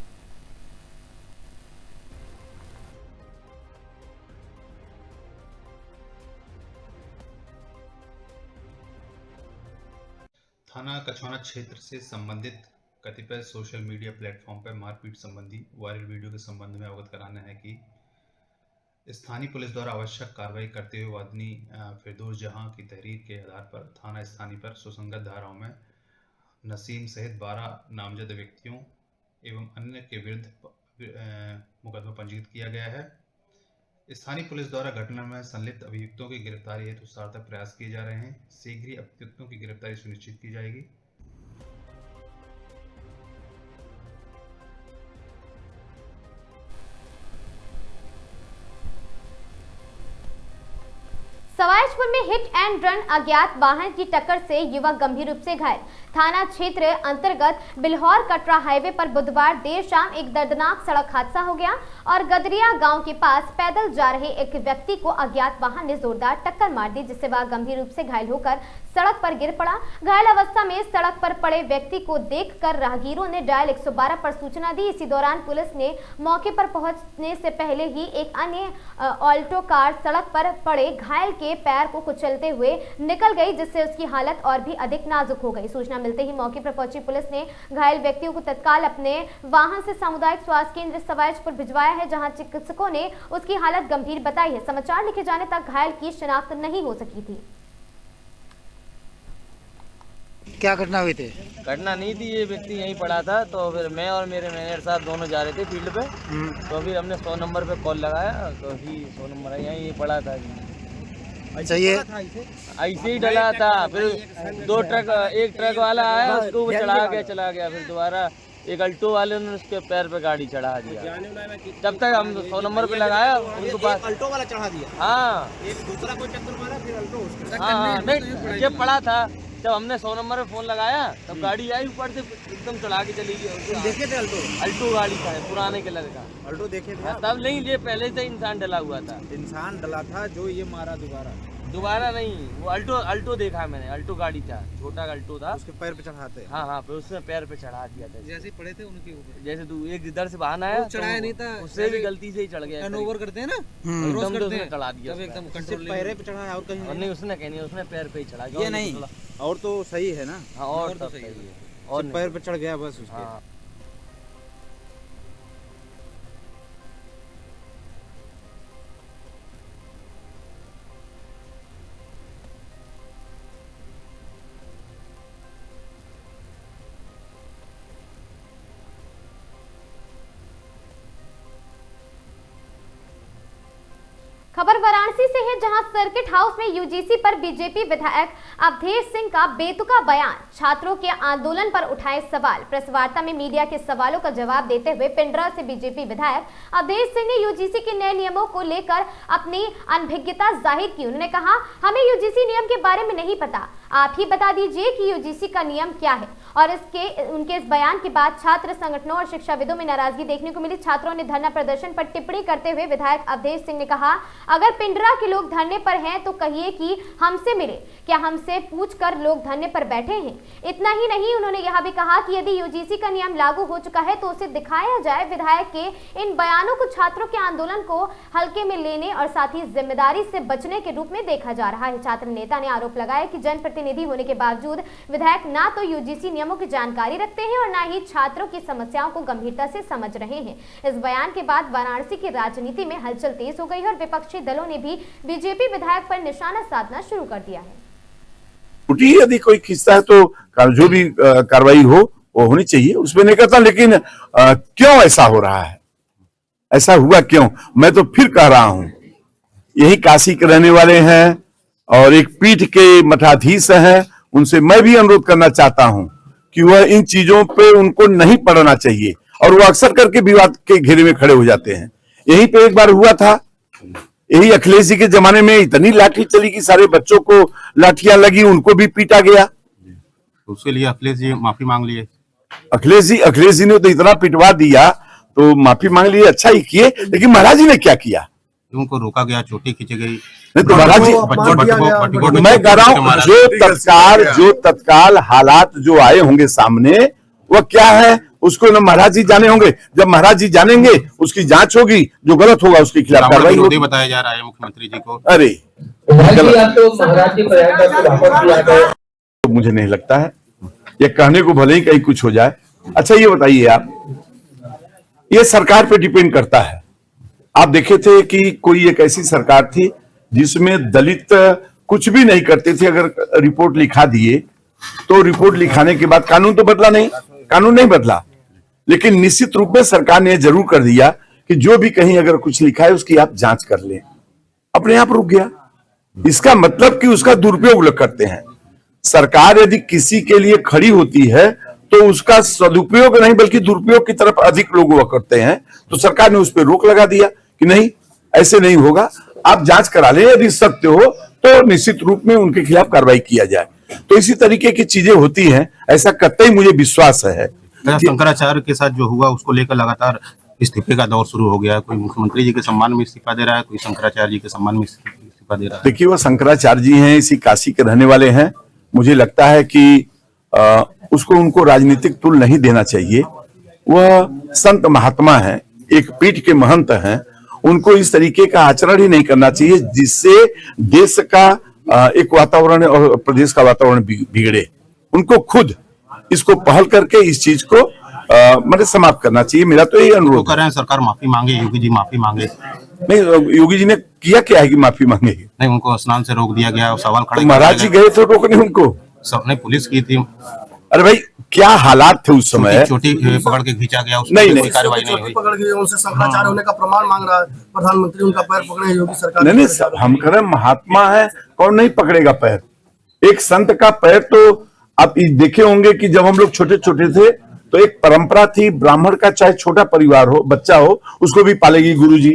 थाना कछौना क्षेत्र से संबंधित कतिपय सोशल मीडिया प्लेटफॉर्म पर मारपीट संबंधी वायरल वीडियो के संबंध में अवगत कराना है कि स्थानीय पुलिस द्वारा आवश्यक कार्रवाई करते हुए वादनी फिरदौस जहां की तहरीर के आधार पर थाना स्थानीय पर सुसंगत धाराओं में नसीम सहित 12 नामजद व्यक्तियों एवं अन्य के विरुद्ध मुकदमा पंजीकृत किया गया है। स्थानीय पुलिस द्वारा घटना में संलिप्त अभियुक्तों की गिरफ्तारी हेतु सार्थक प्रयास किए जा रहे हैं। शीघ्र ही अभियुक्तों की गिरफ्तारी सुनिश्चित की जाएगी। सवाईजपुर में हिट एंड रन अज्ञात वाहन की टक्कर से युवक गंभीर रूप से घायल। थाना क्षेत्र अंतर्गत बिल्हौर कटरा हाईवे पर बुधवार देर शाम एक दर्दनाक सड़क हादसा हो गया और गदरिया गांव के पास पैदल जा रहे एक व्यक्ति को अज्ञात वाहन ने जोरदार टक्कर मार दी, जिससे वह गंभीर रूप से घायल होकर सड़क पर गिर पड़ा। घायल अवस्था में सड़क पर पड़े व्यक्ति को देखकर राहगीरों ने डायल 112 पर सूचना दी। इसी दौरान पुलिस ने मौके पर पहुंचने से पहले ही एक अन्य ऑल्टो कार सड़क पर पड़े घायल के पैर को कुचलते हुए निकल गई, जिससे उसकी हालत और भी अधिक नाजुक हो गई। सूचना मिलते ही मौके पर पहुंची पुलिस ने घायल व्यक्तियों को तत्काल अपने वाहन से सामुदायिक स्वास्थ्य केंद्र सवाईजपुर भिजवाया है, जहां चिकित्सकों ने उसकी हालत गंभीर बताई है। समाचार लिखे जाने तक घायल की शिनाख्त नहीं हो सकी थी। क्या घटना हुई थी? घटना नहीं थी, ये व्यक्ति यहीं पड़ा था, तो फिर मैं और मेरे मैनेजर साहब दोनों जा रहे थे फील्ड पे, तो फिर हमने 100 नंबर पे कॉल लगाया, तो ही 100 नंबर यहीं पड़ा था। अच्छा, ये ऐसे ही डला था, फिर एक ट्रक वाला आया, उसको चला गया, फिर दोबारा एक अल्टो वाले ने उसके पैर पे गाड़ी चढ़ा दिया। जब तक हम 100 नंबर पे लगाया उनको पास अल्टो वाला चढ़ा दिया। हाँ, एक दूसरा कोई टक्कर मारा, फिर अल्टो उसका। हाँ, नहीं, जब पड़ा था, जब हमने 100 नंबर पे फोन लगाया तब गाड़ी आई ऊपर से एकदम चढ़ा के चली गई। देखे थे अल्टो गाड़ी का है, पुराने कलर का अल्टो देखे थे? तब नहीं, ये पहले से इंसान डला हुआ था। इंसान डला था जो ये मारा दोबारा। दोबारा नहीं, वो अल्टो देखा है मैंने, अल्टो गाड़ी था, छोटा अल्टो था, उसके पैर पे चढ़ाते। हाँ, फिर उसने पैर पे चढ़ा दिया था। जैसे पड़े थे उनके ऊपर, जैसे तू एक इधर से बहाना है, चढ़ाया नहीं था, उससे भी गलती से ही चढ़ गया। टर्नओवर करते हैं ना, एकदम तो उसने चढ़ा दिया, एकदम कंट्रोल पैर पे चढ़ाया। और कहीं नहीं, उसने कहीं नहीं, उसने पैर पे ही चढ़ा ये नहीं, और तो सही है ना। हाँ, और तो सही है, और पैर पे चढ़ गया बस उसके। खबर वाराणसी से है, जहां सर्किट हाउस में यूजीसी पर बीजेपी विधायक अवधेश सिंह का बेतुका बयान, छात्रों के आंदोलन पर उठाए सवाल। प्रेस वार्ता में मीडिया के सवालों का जवाब देते हुए पिंडरा से बीजेपी विधायक अवधेश सिंह ने यूजीसी के नए नियमों को लेकर अपनी अनभिज्ञता जाहिर की। उन्होंने कहा, हमें यूजीसी नियम के बारे में नहीं पता, आप ही बता दीजिए कि यूजीसी का नियम क्या है। और उनके इस बयान के बाद छात्र संगठनों और शिक्षाविदों में नाराजगी देखने को मिली। छात्रों ने धरना प्रदर्शन पर टिप्पणी करते हुए विधायक अवधेश सिंह ने कहा, अगर पिंडरा के लोग धरने पर हैं तो कहिए कि हमसे मिले, क्या हमसे पूछकर लोग धरने पर बैठे हैं? इतना ही नहीं, उन्होंने यह भी कहा कि यदि यूजीसी का नियम लागू हो चुका है तो उसे दिखाया जाए। विधायक के इन बयानों को छात्रों के आंदोलन को हल्के में लेने और साथ ही जिम्मेदारी से बचने के रूप में देखा जा रहा है। छात्र नेता ने आरोप लगाया कि जनप्रतिनिधि होने के बावजूद विधायक ना तो यूजीसी नियमों की जानकारी रखते हैं और ना ही छात्रों की समस्याओं को गंभीरता से समझ रहे हैं। इस बयान के बाद वाराणसी की राजनीति में हलचल तेज हो गई है और विपक्षी दलों ने भी बीजेपी विधायक पर निशाना साधना शुरू कर दिया है। यदि कोई खींचता है तो जो भी कार्रवाई हो वो होनी चाहिए, उसमें नहीं करता। लेकिन क्यों ऐसा हो रहा है, ऐसा हुआ क्यों? मैं तो फिर कह रहा हूं, यही काशी के रहने वाले हैं और एक पीठ के मठाधीश हैं, उनसे मैं भी अनुरोध करना चाहता हूं कि वह इन चीजों पे उनको नहीं पढ़ना चाहिए और वो अक्सर करके विवाद के घेरे में खड़े हो जाते हैं। यहीं पे एक बार हुआ था, यही अखिलेश जी के जमाने में इतनी लाठी चली कि सारे बच्चों को लाठियां लगी, उनको भी पीटा गया। उसके लिए अखिलेश जी माफी मांग लिए। अखिलेश जी ने तो इतना पिटवा दिया तो माफी मांग लिए, अच्छा ही किए। लेकिन महाराज जी ने क्या किया? उनको रोका गया, चोटी खींची गई। नहीं तो महाराज जी, मैं कह रहा हूँ जो तत्काल हालात जो आए होंगे सामने, वो क्या है उसको न महाराज जी जाने होंगे। जब महाराज जी जानेंगे उसकी जांच होगी, जो गलत होगा उसके खिलाफ कार्रवाई होगी। बताया जा रहा है मुख्यमंत्री जी को। अरे तो मुझे नहीं लगता है, ये कहने को भले ही कहीं कुछ हो जाए। अच्छा ये बताइए आप, ये सरकार पे डिपेंड करता है। आप देखे थे कि कोई एक ऐसी सरकार थी जिसमें दलित कुछ भी नहीं करते थे, अगर रिपोर्ट लिखा दिए तो रिपोर्ट लिखाने के बाद कानून तो बदला नहीं, कानून नहीं बदला। लेकिन निश्चित रूप में सरकार ने जरूर कर दिया कि जो भी कहीं अगर कुछ लिखा है उसकी आप जांच कर लें। अपने आप रुक गया। इसका मतलब कि उसका दुरुपयोग लोग करते हैं। सरकार यदि किसी के लिए खड़ी होती है तो उसका सदुपयोग नहीं बल्कि दुरुपयोग की तरफ अधिक लोग वो करते हैं। तो सरकार ने उस पर रोक लगा दिया कि नहीं, ऐसे नहीं होगा, आप जांच करा लें, यदि सत्य हो तो निश्चित रूप में उनके खिलाफ कार्रवाई किया जाए। तो इसी तरीके की चीजें होती हैं, ऐसा कतई मुझे विश्वास है। शंकराचार्य के साथ जो हुआ उसको लेकर लगातार इस्तीफे का दौर शुरू हो गया। कोई मुख्यमंत्री जी के सम्मान में इस्तीफा दे रहा है, कोई शंकराचार्य जी के सम्मान में इस्तीफा दे रहा है। देखिए, वो शंकराचार्य जी हैं, इसी काशी के रहने वाले हैं। मुझे लगता है कि उसको उनको राजनीतिक तुल नहीं देना चाहिए। वह संत महात्मा है, एक पीठ के महंत हैं, उनको इस तरीके का आचरण ही नहीं करना चाहिए जिससे देश का एक वातावरण और प्रदेश का वातावरण बिगड़े। उनको खुद इसको पहल करके इस चीज को मतलब समाप्त करना चाहिए। मेरा तो यही अनुरोध कर रहे हैं, सरकार माफी मांगे, योगी जी माफी मांगे। नहीं, योगी जी ने किया क्या है कि माफी मांगेगी? नहीं, उनको स्नान से रोक दिया गया, सवाल खड़े। महाराज जी गए थे रोकने उनको, सबने पुलिस की थी। अरे भाई, क्या हालात थे उस समय? छोटी पकड़ के खींचा गया, नहीं कार्रवाई नहीं हुई। पकड़ के उनसे शंकराचार्य होने का प्रमाण मांग रहा है प्रधानमंत्री, उनका पैर पकड़े योगी सरकार। नहीं, हम कह रहे हैं महात्मा है, कौन नहीं पकड़ेगा पैर? एक संत का पैर तो आप देखे होंगे कि जब हम लोग छोटे छोटे थे तो एक परंपरा थी, ब्राह्मण का चाहे छोटा परिवार हो, बच्चा हो, उसको भी पालेगी गुरुजी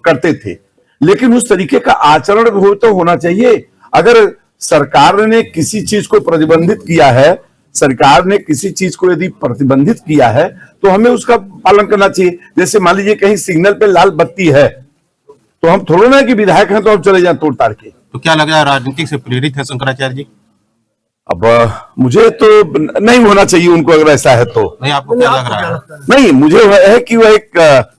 करते थे। लेकिन उस तरीके का आचरण हो तो होना चाहिए। अगर सरकार ने किसी चीज को प्रतिबंधित किया है, सरकार ने किसी चीज को यदि प्रतिबंधित किया है तो हमें उसका पालन करना चाहिए। जैसे मान लीजिए कहीं सिग्नल पे लाल बत्ती है तो हम थोड़ा ना कि विधायक हैं तो हम चले जाएं तोड़ ताड़ के। तो क्या लग रहा है, राजनीति से प्रेरित है शंकराचार्य जी? अब मुझे तो नहीं होना चाहिए उनको, अगर ऐसा है तो। नहीं, आपको क्या लग रहा है? नहीं, मुझे है कि वह एक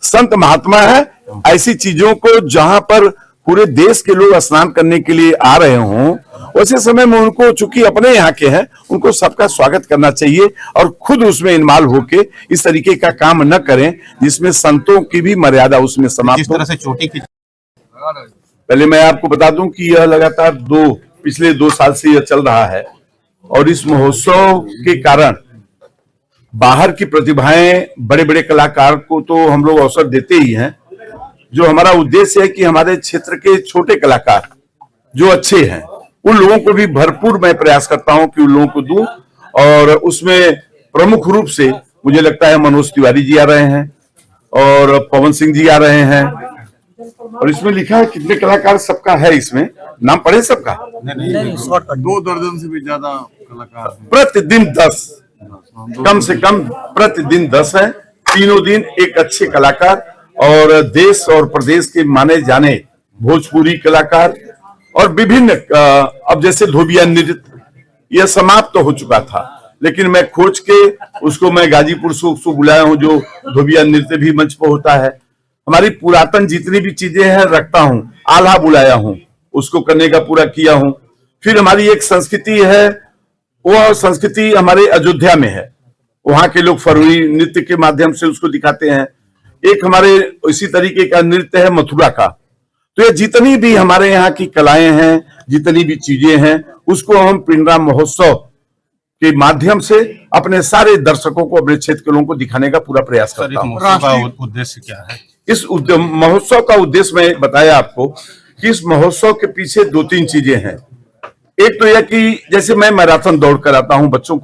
संत महात्मा है। ऐसी चीजों को जहां पर पूरे देश के लोग स्नान करने के लिए आ रहे हों, वैसे समय में उनको, चूंकि अपने यहाँ के हैं, उनको सबका स्वागत करना चाहिए और खुद उसमें इन्वॉल्व होके इस तरीके का काम न करें जिसमें संतों की भी मर्यादा उसमें समाप्त हो। जिस तरह से चोटी की, पहले मैं आपको बता दूं कि यह लगातार पिछले 2 साल से यह चल रहा है और इस महोत्सव के कारण बाहर की प्रतिभाएं, बड़े बड़े कलाकार को तो हम लोग अवसर देते ही हैं। जो हमारा उद्देश्य है कि हमारे क्षेत्र के छोटे कलाकार जो अच्छे हैं, उन लोगों को भी भरपूर मैं प्रयास करता हूं कि उन लोगों को दूं। और उसमें प्रमुख रूप से मुझे लगता है मनोज तिवारी जी आ रहे हैं और पवन सिंह जी आ रहे हैं। और इसमें लिखा है कितने कलाकार सबका है, इसमें नाम पढ़े सबका? नहीं, 2 दर्जन से भी ज्यादा कलाकार, प्रतिदिन 10, कम से कम प्रतिदिन 10 है। तीनों दिन एक अच्छे कलाकार और देश और प्रदेश के माने जाने भोजपुरी कलाकार और विभिन्न, अब जैसे धोबिया नृत्य, यह समाप्त तो हो चुका था, लेकिन मैं खोज के उसको मैं गाजीपुर से उसको बुलाया हूं, जो धोबिया नृत्य भी मंच पर होता है। हमारी पुरातन जितनी भी चीजें हैं रखता हूं, आल्हा बुलाया हूं, उसको करने का पूरा किया हूं। फिर हमारी एक संस्कृति है, वह संस्कृति हमारे अयोध्या में है, वहां के लोग फरवरी नृत्य के माध्यम से उसको दिखाते हैं। एक हमारे इसी तरीके का नृत्य है मथुरा का। तो ये जितनी भी हमारे यहाँ की कलाएं हैं, जितनी भी चीजें हैं, उसको हम पिंडरा महोत्सव के माध्यम से अपने सारे दर्शकों को, अपने क्षेत्र के लोगों को दिखाने का पूरा प्रयास करता हूँ। उद्देश्य क्या है इस महोत्सव का? उद्देश्य मैं बताया आपको कि इस महोत्सव के पीछे 2-3 चीजें हैं। एक तो यह कि जैसे मैं मैराथन दौड़ कराता हूं बच्चों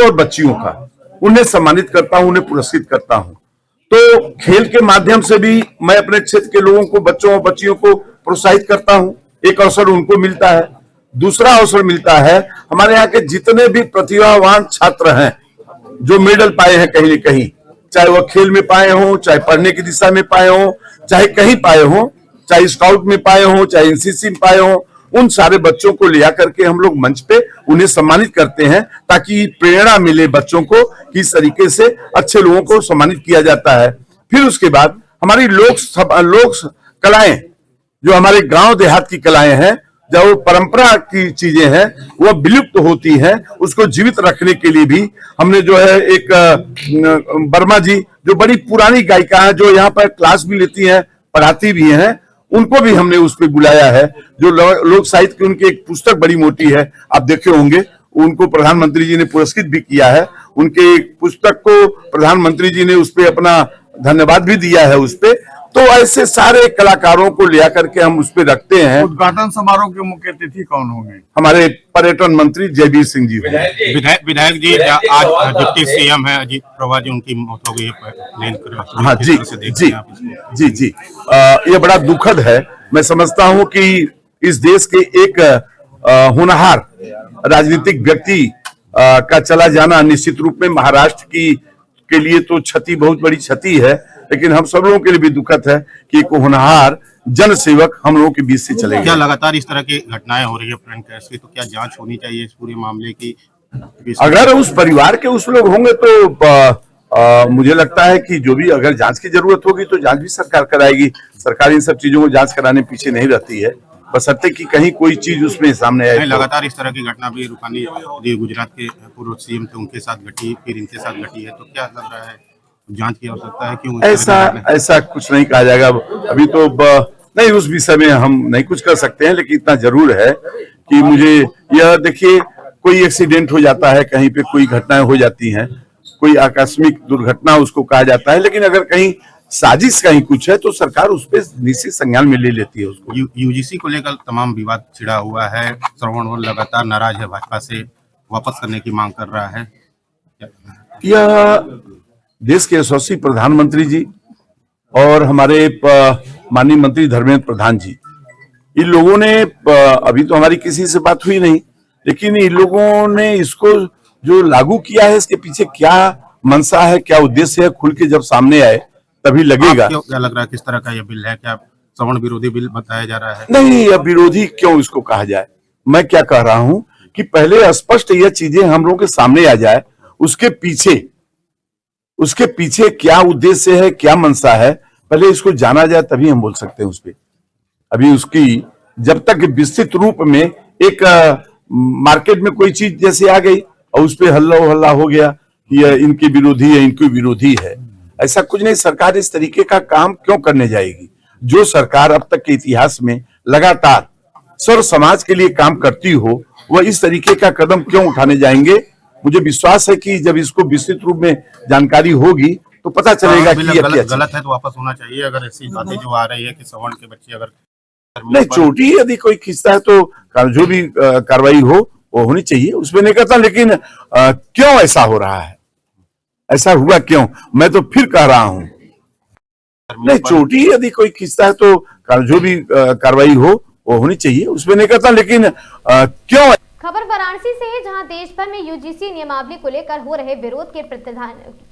और बच्चियों का, उन्हें सम्मानित करता हूं, उन्हें पुरस्कृत करता हूं। तो खेल के माध्यम से भी मैं अपने क्षेत्र के लोगों को, बच्चों और बच्चियों को प्रोत्साहित करता हूं। एक अवसर उनको मिलता है। दूसरा अवसर मिलता है हमारे यहाँ के जितने भी प्रतिभावान छात्र हैं जो मेडल पाए हैं कहीं न कहीं, चाहे वह खेल में पाए हों, चाहे पढ़ने की दिशा में पाए हों, चाहे कहीं पाए हों, चाहे स्काउट में पाए हों, चाहे एनसीसी में पाए हों, उन सारे बच्चों को ले आकर के हम लोग मंच पे उन्हें सम्मानित करते हैं, ताकि प्रेरणा मिले बच्चों को कि इस तरीके से अच्छे लोगों को सम्मानित किया जाता है। फिर उसके बाद हमारी लोक कलाएं, जो हमारे गांव देहात की कलाएं हैं, जब वो परंपरा की चीजें हैं, वह विलुप्त होती हैं, उसको जीवित रखने के लिए भी हमने जो है एक वर्मा जी, जो बड़ी पुरानी गायिका है, जो यहाँ पर क्लास भी लेती हैं, पढ़ाती भी हैं, उनको भी हमने उस पर बुलाया है। जो लोक साहित्य की उनकी एक पुस्तक बड़ी मोटी है, आप देखे होंगे, उनको प्रधानमंत्री जी ने पुरस्कृत भी किया है। उनके पुस्तक को प्रधानमंत्री जी ने उस पर अपना धन्यवाद भी दिया है उस पे। तो ऐसे सारे कलाकारों को ले आकर के हम उस पे रखते हैं। उद्घाटन समारोह के मुख्य अतिथि कौन होंगे? हमारे पर्यटन मंत्री जयवीर सिंह जी। विधायक जी, आज डिप्टी सीएम है अजीत पवार जी, उनकी मौत हो गई है। हाँ जी जी जी जी, ये बड़ा दुखद है। मैं समझता हूँ कि इस देश के एक होनहार राजनीतिक व्यक्ति का चला जाना निश्चित रूप में महाराष्ट्र के लिए तो क्षति, बहुत बड़ी क्षति है, लेकिन हम सब लोगों के लिए भी दुखद है कि एक होनहार जन सेवक हम लोगों के बीच से चले गए। क्या लगातार इस तरह की घटनाएं हो रही है फ्रेंड कैश की, तो क्या जांच होनी चाहिए इस पूरे मामले की? अगर उस परिवार के उस लोग होंगे तो मुझे लगता है कि जो भी अगर जांच की जरूरत होगी तो जांच भी सरकार कराएगी। सरकार इन सब चीजों को जांच कराने पीछे नहीं रहती है, बशर्ते कि कहीं कोई चीज उसमें सामने आए। लगातार इस तरह की घटना भी रूपानी गुजरात के पूर्व सीएम थे, उनके साथ घटी, फिर इनके साथ घटी है, तो क्या लग रहा है जांच की आवश्यकता है? क्यों ऐसा कुछ नहीं कहा जाएगा अभी तो नहीं, उस विषय में हम नहीं कुछ कर सकते हैं, लेकिन इतना जरूर है कि मुझे यह देखिए, कोई एक्सीडेंट हो जाता है, कहीं पे कोई घटनाएं हो जाती हैं, कोई आकस्मिक दुर्घटना उसको कहा जाता है, लेकिन अगर कहीं साजिश कहीं कुछ है तो सरकार उस पर निश्चित संज्ञान में ले लेती है उसको। यूजीसी को लेकर तमाम विवाद छिड़ा हुआ है। श्रवण लगातार नाराज है, भाजपा से वापस करने की मांग कर रहा है। यह देश के यशस्वी प्रधानमंत्री जी और हमारे माननीय मंत्री धर्मेंद्र प्रधान जी, इन लोगों ने, अभी तो हमारी किसी से बात हुई नहीं, लेकिन इन लोगों ने इसको जो लागू किया है, इसके पीछे क्या मंशा है, क्या उद्देश्य है, खुल के जब सामने आए तभी लगेगा। क्या लग रहा है किस तरह का यह बिल है? क्या सवर्ण विरोधी बिल बताया जा रहा है। नहीं, अब विरोधी क्यों इसको कहा जाए। मैं क्या कह रहा हूं कि पहले स्पष्ट यह चीजें हम लोगों के सामने आ जाए, उसके पीछे क्या उद्देश्य है, क्या मंशा है, पहले इसको जाना जाए, तभी हम बोल सकते हैं उस पर। अभी उसकी जब तक विस्तृत रूप में एक मार्केट में कोई चीज जैसे आ गई और उस पर हल्ला हो गया कि इनके विरोधी है, इनकी विरोधी है, ऐसा कुछ नहीं। सरकार इस तरीके का काम क्यों करने जाएगी। जो सरकार अब तक के इतिहास में लगातार सर्व समाज के लिए काम करती हो, वह इस तरीके का कदम क्यों उठाने जाएंगे। मुझे विश्वास है कि जब इसको विस्तृत रूप में जानकारी होगी तो पता चलेगा कि ये गलत है तो वापस होना चाहिए। अगर ऐसी बातें जो आ रही है कि सवर्ण के बच्चे अगर नहीं, चोटी यदि कोई खींचता है तो जो भी कार्रवाई हो वो होनी चाहिए, उसमें नहीं करता। लेकिन क्यों ऐसा हो रहा है, ऐसा हुआ क्यों, मैं तो फिर कह रहा हूं। नहीं, चोटी यदि कोई खींचता है तो जो भी कार्रवाई हो वो होनी चाहिए, उसमें नहीं करता। लेकिन क्यों। खबर वाराणसी से है, जहां देश भर में यूजीसी नियमावली को लेकर हो रहे विरोध के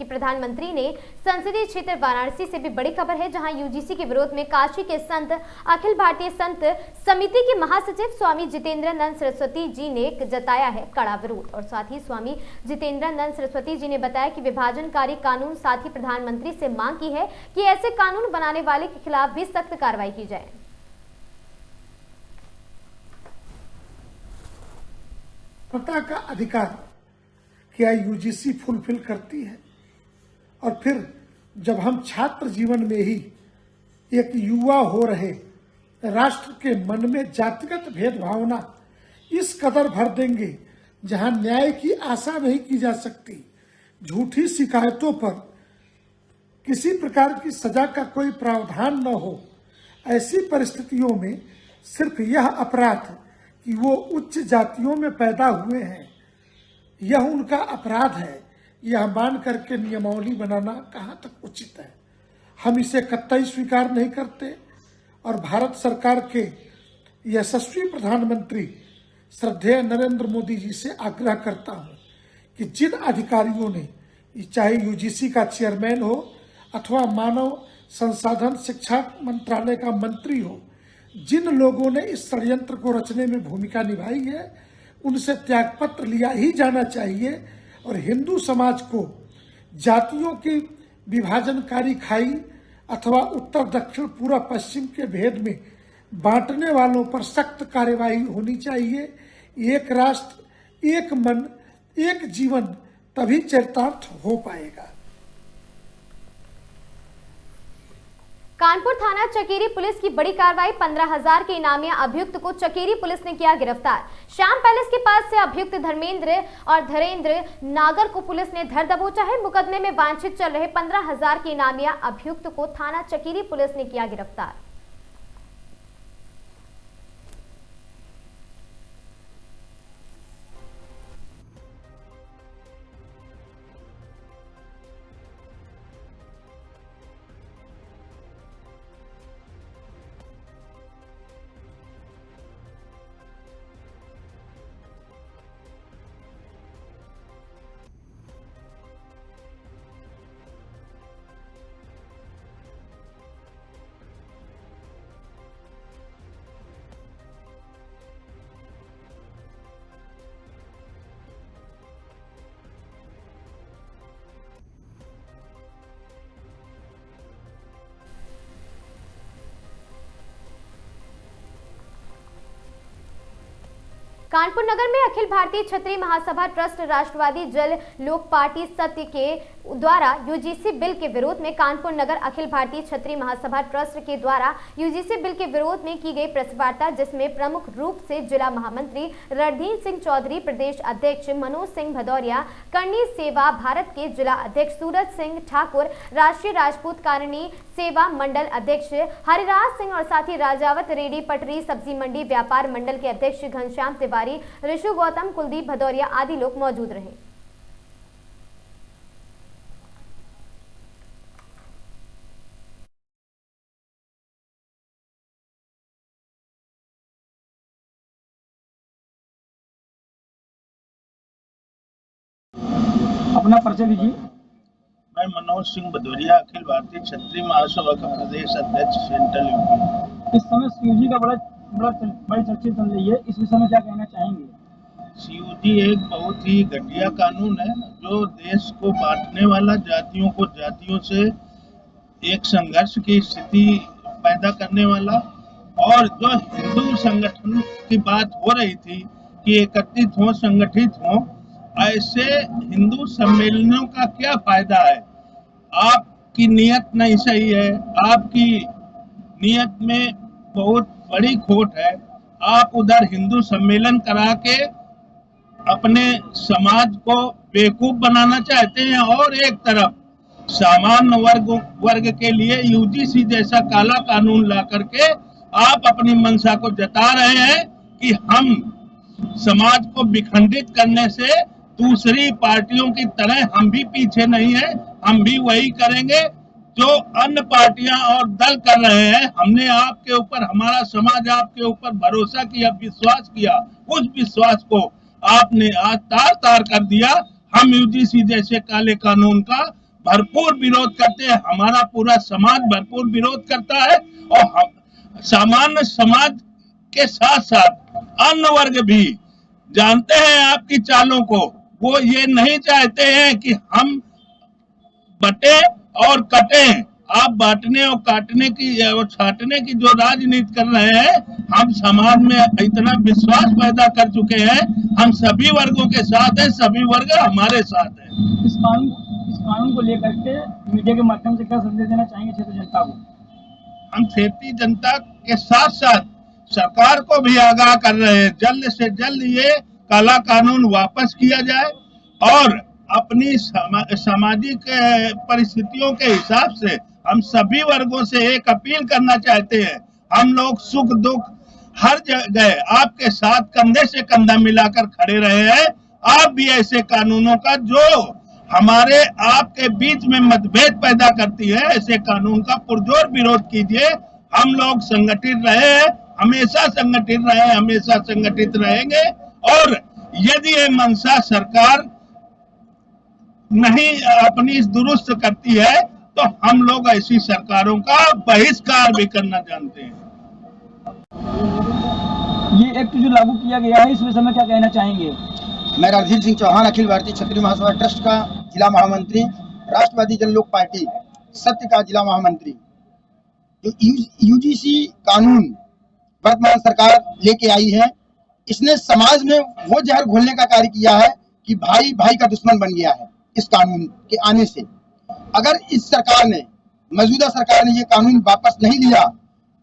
प्रधानमंत्री ने संसदीय क्षेत्र वाराणसी से भी बड़ी खबर है, जहां यूजीसी के विरोध में काशी के संत अखिल भारतीय संत समिति के महासचिव स्वामी जितेंद्रानंद सरस्वती जी ने जताया है कड़ा विरोध। और साथ ही स्वामी जितेंद्रानंद सरस्वती जी ने बताया कि विभाजनकारी कानून, साथ ही प्रधानमंत्री से मांग की है कि ऐसे कानून बनाने वाले के खिलाफ भी सख्त कार्रवाई की जाए। सत्ता का अधिकार क्या यूजीसी फुलफिल करती है। और फिर जब हम छात्र जीवन में ही एक युवा हो रहे राष्ट्र के मन में जातिगत भेदभावना इस कदर भर देंगे जहां न्याय की आशा नहीं की जा सकती, झूठी शिकायतों पर किसी प्रकार की सजा का कोई प्रावधान न हो, ऐसी परिस्थितियों में सिर्फ यह अपराध कि वो उच्च जातियों में पैदा हुए हैं, यह उनका अपराध है, यह मान करके नियमावली बनाना कहाँ तक उचित है। हम इसे कतई स्वीकार नहीं करते। और भारत सरकार के यशस्वी प्रधानमंत्री श्रद्धेय नरेंद्र मोदी जी से आग्रह करता हूँ कि जिन अधिकारियों ने, चाहे यूजीसी का चेयरमैन हो अथवा मानव संसाधन शिक्षा मंत्रालय का मंत्री हो, जिन लोगों ने इस षड्यंत्र को रचने में भूमिका निभाई है, उनसे त्यागपत्र लिया ही जाना चाहिए। और हिंदू समाज को जातियों की विभाजनकारी खाई अथवा उत्तर दक्षिण पूर्व पश्चिम के भेद में बांटने वालों पर सख्त कार्यवाही होनी चाहिए। एक राष्ट्र, एक मन, एक जीवन, तभी चरितार्थ हो पाएगा। कानपुर थाना चकेरी पुलिस की बड़ी कार्रवाई, 15,000 के इनामिया अभियुक्त को चकेरी पुलिस ने किया गिरफ्तार। श्याम पैलेस के पास से अभियुक्त धर्मेंद्र और धरेंद्र नागर को पुलिस ने धर दबोचा है। मुकदमे में वांछित चल रहे 15,000 के इनामिया अभियुक्त को थाना चकेरी पुलिस ने किया गिरफ्तार। कानपुर नगर में अखिल भारतीय क्षत्रिय महासभा ट्रस्ट राष्ट्रवादी जल लोक पार्टी सत्य के द्वारा यूजीसी बिल के विरोध में कानपुर नगर अखिल भारतीय क्षत्रिय महासभा ट्रस्ट के द्वारा यूजीसी बिल के विरोध में की गई प्रेस वार्ता, जिसमें प्रमुख रूप से जिला महामंत्री रणधीर सिंह चौधरी, प्रदेश अध्यक्ष मनोज सिंह भदौरिया, करनी सेवा भारत के जिला अध्यक्ष सूरज सिंह ठाकुर, राष्ट्रीय राजपूत कारणी सेवा मंडल अध्यक्ष हरिराज सिंह और साथ ही राजावत रेडी पटरी सब्जी मंडी व्यापार मंडल के अध्यक्ष घनश्याम तिवारी, ऋषु गौतम, कुलदीप भदौरिया आदि लोग मौजूद रहे। अपना परिचय दीजिए। मैं मनोज सिंह भदौरिया, अखिल भारतीय क्षत्रिय महासभा का प्रदेश अध्यक्ष, सेंट्रल यूपी। इस समय सीयूजी का बड़ी चर्चा चल रही है, इस विषय में क्या कहना चाहेंगे? सीयूजी एक बहुत ही घटिया कानून है जो देश को बांटने वाला, जातियों को जातियों से एक संघर्ष की स्थिति पैदा करने वाला, और जो हिंदू संगठन की बात हो रही थी कि एकत्रित हो, संगठित हो, ऐसे हिंदू सम्मेलनों का क्या फायदा है? आपकी नियत नहीं सही है, आपकी नियत में बहुत बड़ी खोट है। आप उधर हिंदू सम्मेलन करा के अपने समाज को बेवकूफ बनाना चाहते हैं, और एक तरफ सामान्य वर्ग के लिए यूजीसी जैसा काला कानून ला करके आप अपनी मंशा को जता रहे हैं कि हम समाज को विखंडित करने से दूसरी पार्टियों की तरह हम भी पीछे नहीं हैं, हम भी वही करेंगे जो अन्य पार्टियां और दल कर रहे हैं। हमने आपके ऊपर, हमारा समाज आपके ऊपर भरोसा किया, विश्वास किया, उस विश्वास को आपने आज तार तार कर दिया। हम यूजीसी जैसे काले कानून का भरपूर विरोध करते हैं, हमारा पूरा समाज भरपूर विरोध करता है, और हम सामान्य समाज के साथ साथ अन्य वर्ग भी जानते हैं आपकी चालों को। वो ये नहीं चाहते हैं कि हम बटे और कटे। आप बांटने और काटने की और छाटने की जो राजनीति कर रहे हैं, हम समाज में इतना विश्वास पैदा कर चुके हैं, हम सभी वर्गों के साथ हैं, सभी वर्ग हमारे साथ हैं। इस कानून को लेकर के मीडिया के माध्यम से क्या संदेश देना चाहेंगे क्षेत्रीय जनता को? हम क्षेत्रीय जनता के साथ साथ सरकार को भी आगाह कर रहे हैं, जल्द से जल्द ये काला कानून वापस किया जाए, और अपनी सामाजिक परिस्थितियों के हिसाब से हम सभी वर्गों से एक अपील करना चाहते हैं। हम लोग सुख दुख हर जगह आपके साथ कंधे से कंधा मिलाकर खड़े रहे हैं। आप भी ऐसे कानूनों का जो हमारे आपके बीच में मतभेद पैदा करती है, ऐसे कानून का पुरजोर विरोध कीजिए। हम लोग संगठित रहे हैं, हमेशा संगठित रहे, हमेशा संगठित रहेंगे, और यदि ये मंशा सरकार नहीं अपनी दुरुस्त करती है तो हम लोग ऐसी सरकारों का बहिष्कार भी करना जानते हैं। ये एक्ट जो लागू किया गया है, इस विषय में क्या कहना चाहेंगे? मैं रणधीर सिंह चौहान, अखिल भारतीय क्षत्रिय महासभा ट्रस्ट का जिला महामंत्री, राष्ट्रवादी जन लोक पार्टी सत्य का जिला महामंत्री। जो यूजीसी कानून वर्तमान सरकार लेके आई है, इसने समाज में वो जहर घोलने का कार्य किया है कि भाई भाई का दुश्मन बन गया है। इस कानून के आने से अगर इस सरकार ने, मौजूदा सरकार ने ये कानून वापस नहीं लिया,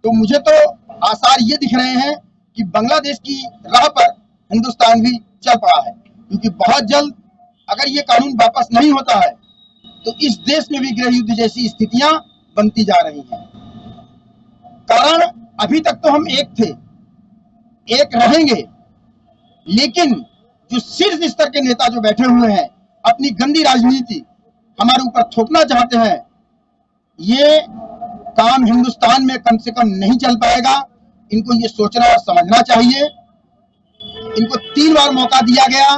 तो मुझे तो आसार ये दिख रहे हैं कि बांग्लादेश की राह पर हिंदुस्तान भी चल पड़ा है, क्योंकि बहुत जल्द अगर ये कानून वापस नहीं होता है तो इस देश में भी गृह युद्ध जैसी स्थितियां बनती जा रही हैं। कारण अभी तक तो हम एक थे, एक रहेंगे, लेकिन जो शीर्ष स्तर के नेता जो बैठे हुए हैं, अपनी गंदी राजनीति हमारे ऊपर थोपना चाहते हैं, ये काम हिंदुस्तान में कम से कम नहीं चल पाएगा। इनको ये सोचना और समझना चाहिए। इनको 3 बार मौका दिया गया,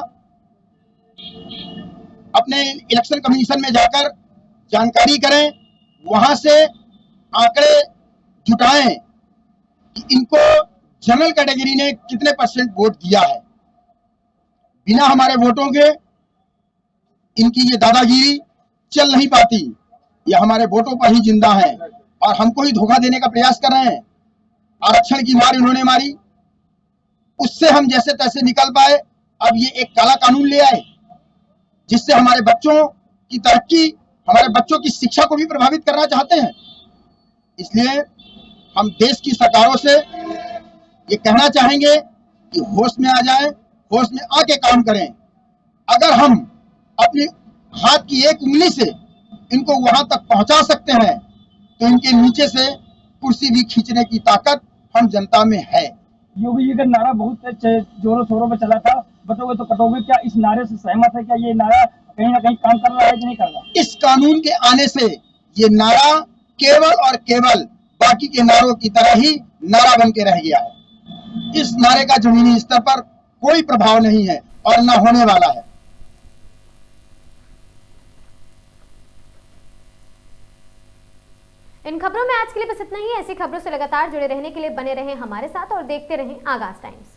अपने इलेक्शन कमीशन में जाकर जानकारी करें, वहां से आंकड़े जुटाएं कि इनको जनरल कैटेगरी ने कितने % वोट दिया है। बिना हमारे वोटों के इनकी ये दादागिरी चल नहीं पाती। ये हमारे वोटों पर ही जिंदा है और हमको ही धोखा देने का प्रयास कर रहे हैं। आरक्षण की मार इन्होंने मारी, उससे हम जैसे तैसे निकल पाए। अब ये एक काला कानून ले आए जिससे हमारे बच्चों की तरक्की, हमारे बच्चों की शिक्षा को भी प्रभावित करना चाहते हैं। इसलिए हम देश की सरकारों से ये कहना चाहेंगे कि होश में आ जाएं, होश में आके काम करें। अगर हम अपनी हाथ की एक उंगली से इनको वहां तक पहुंचा सकते हैं तो इनके नीचे से कुर्सी भी खींचने की ताकत हम जनता में है। योगी जी का नारा बहुत जोरों शोरों में चला था, बटोगे तो कटोगे, क्या इस नारे से सहमत है? क्या ये नारा कहीं ना कहीं काम कर रहा है कि नहीं कर रहा? इस कानून के आने से ये नारा केवल और केवल बाकी के नारों की तरह ही नारा बन के रह गया है। इस नारे का जमीनी स्तर पर कोई प्रभाव नहीं है और न होने वाला है। इन खबरों में आज के लिए बस इतना ही। ऐसी खबरों से लगातार जुड़े रहने के लिए बने रहें हमारे साथ और देखते रहें आगाज टाइम्स।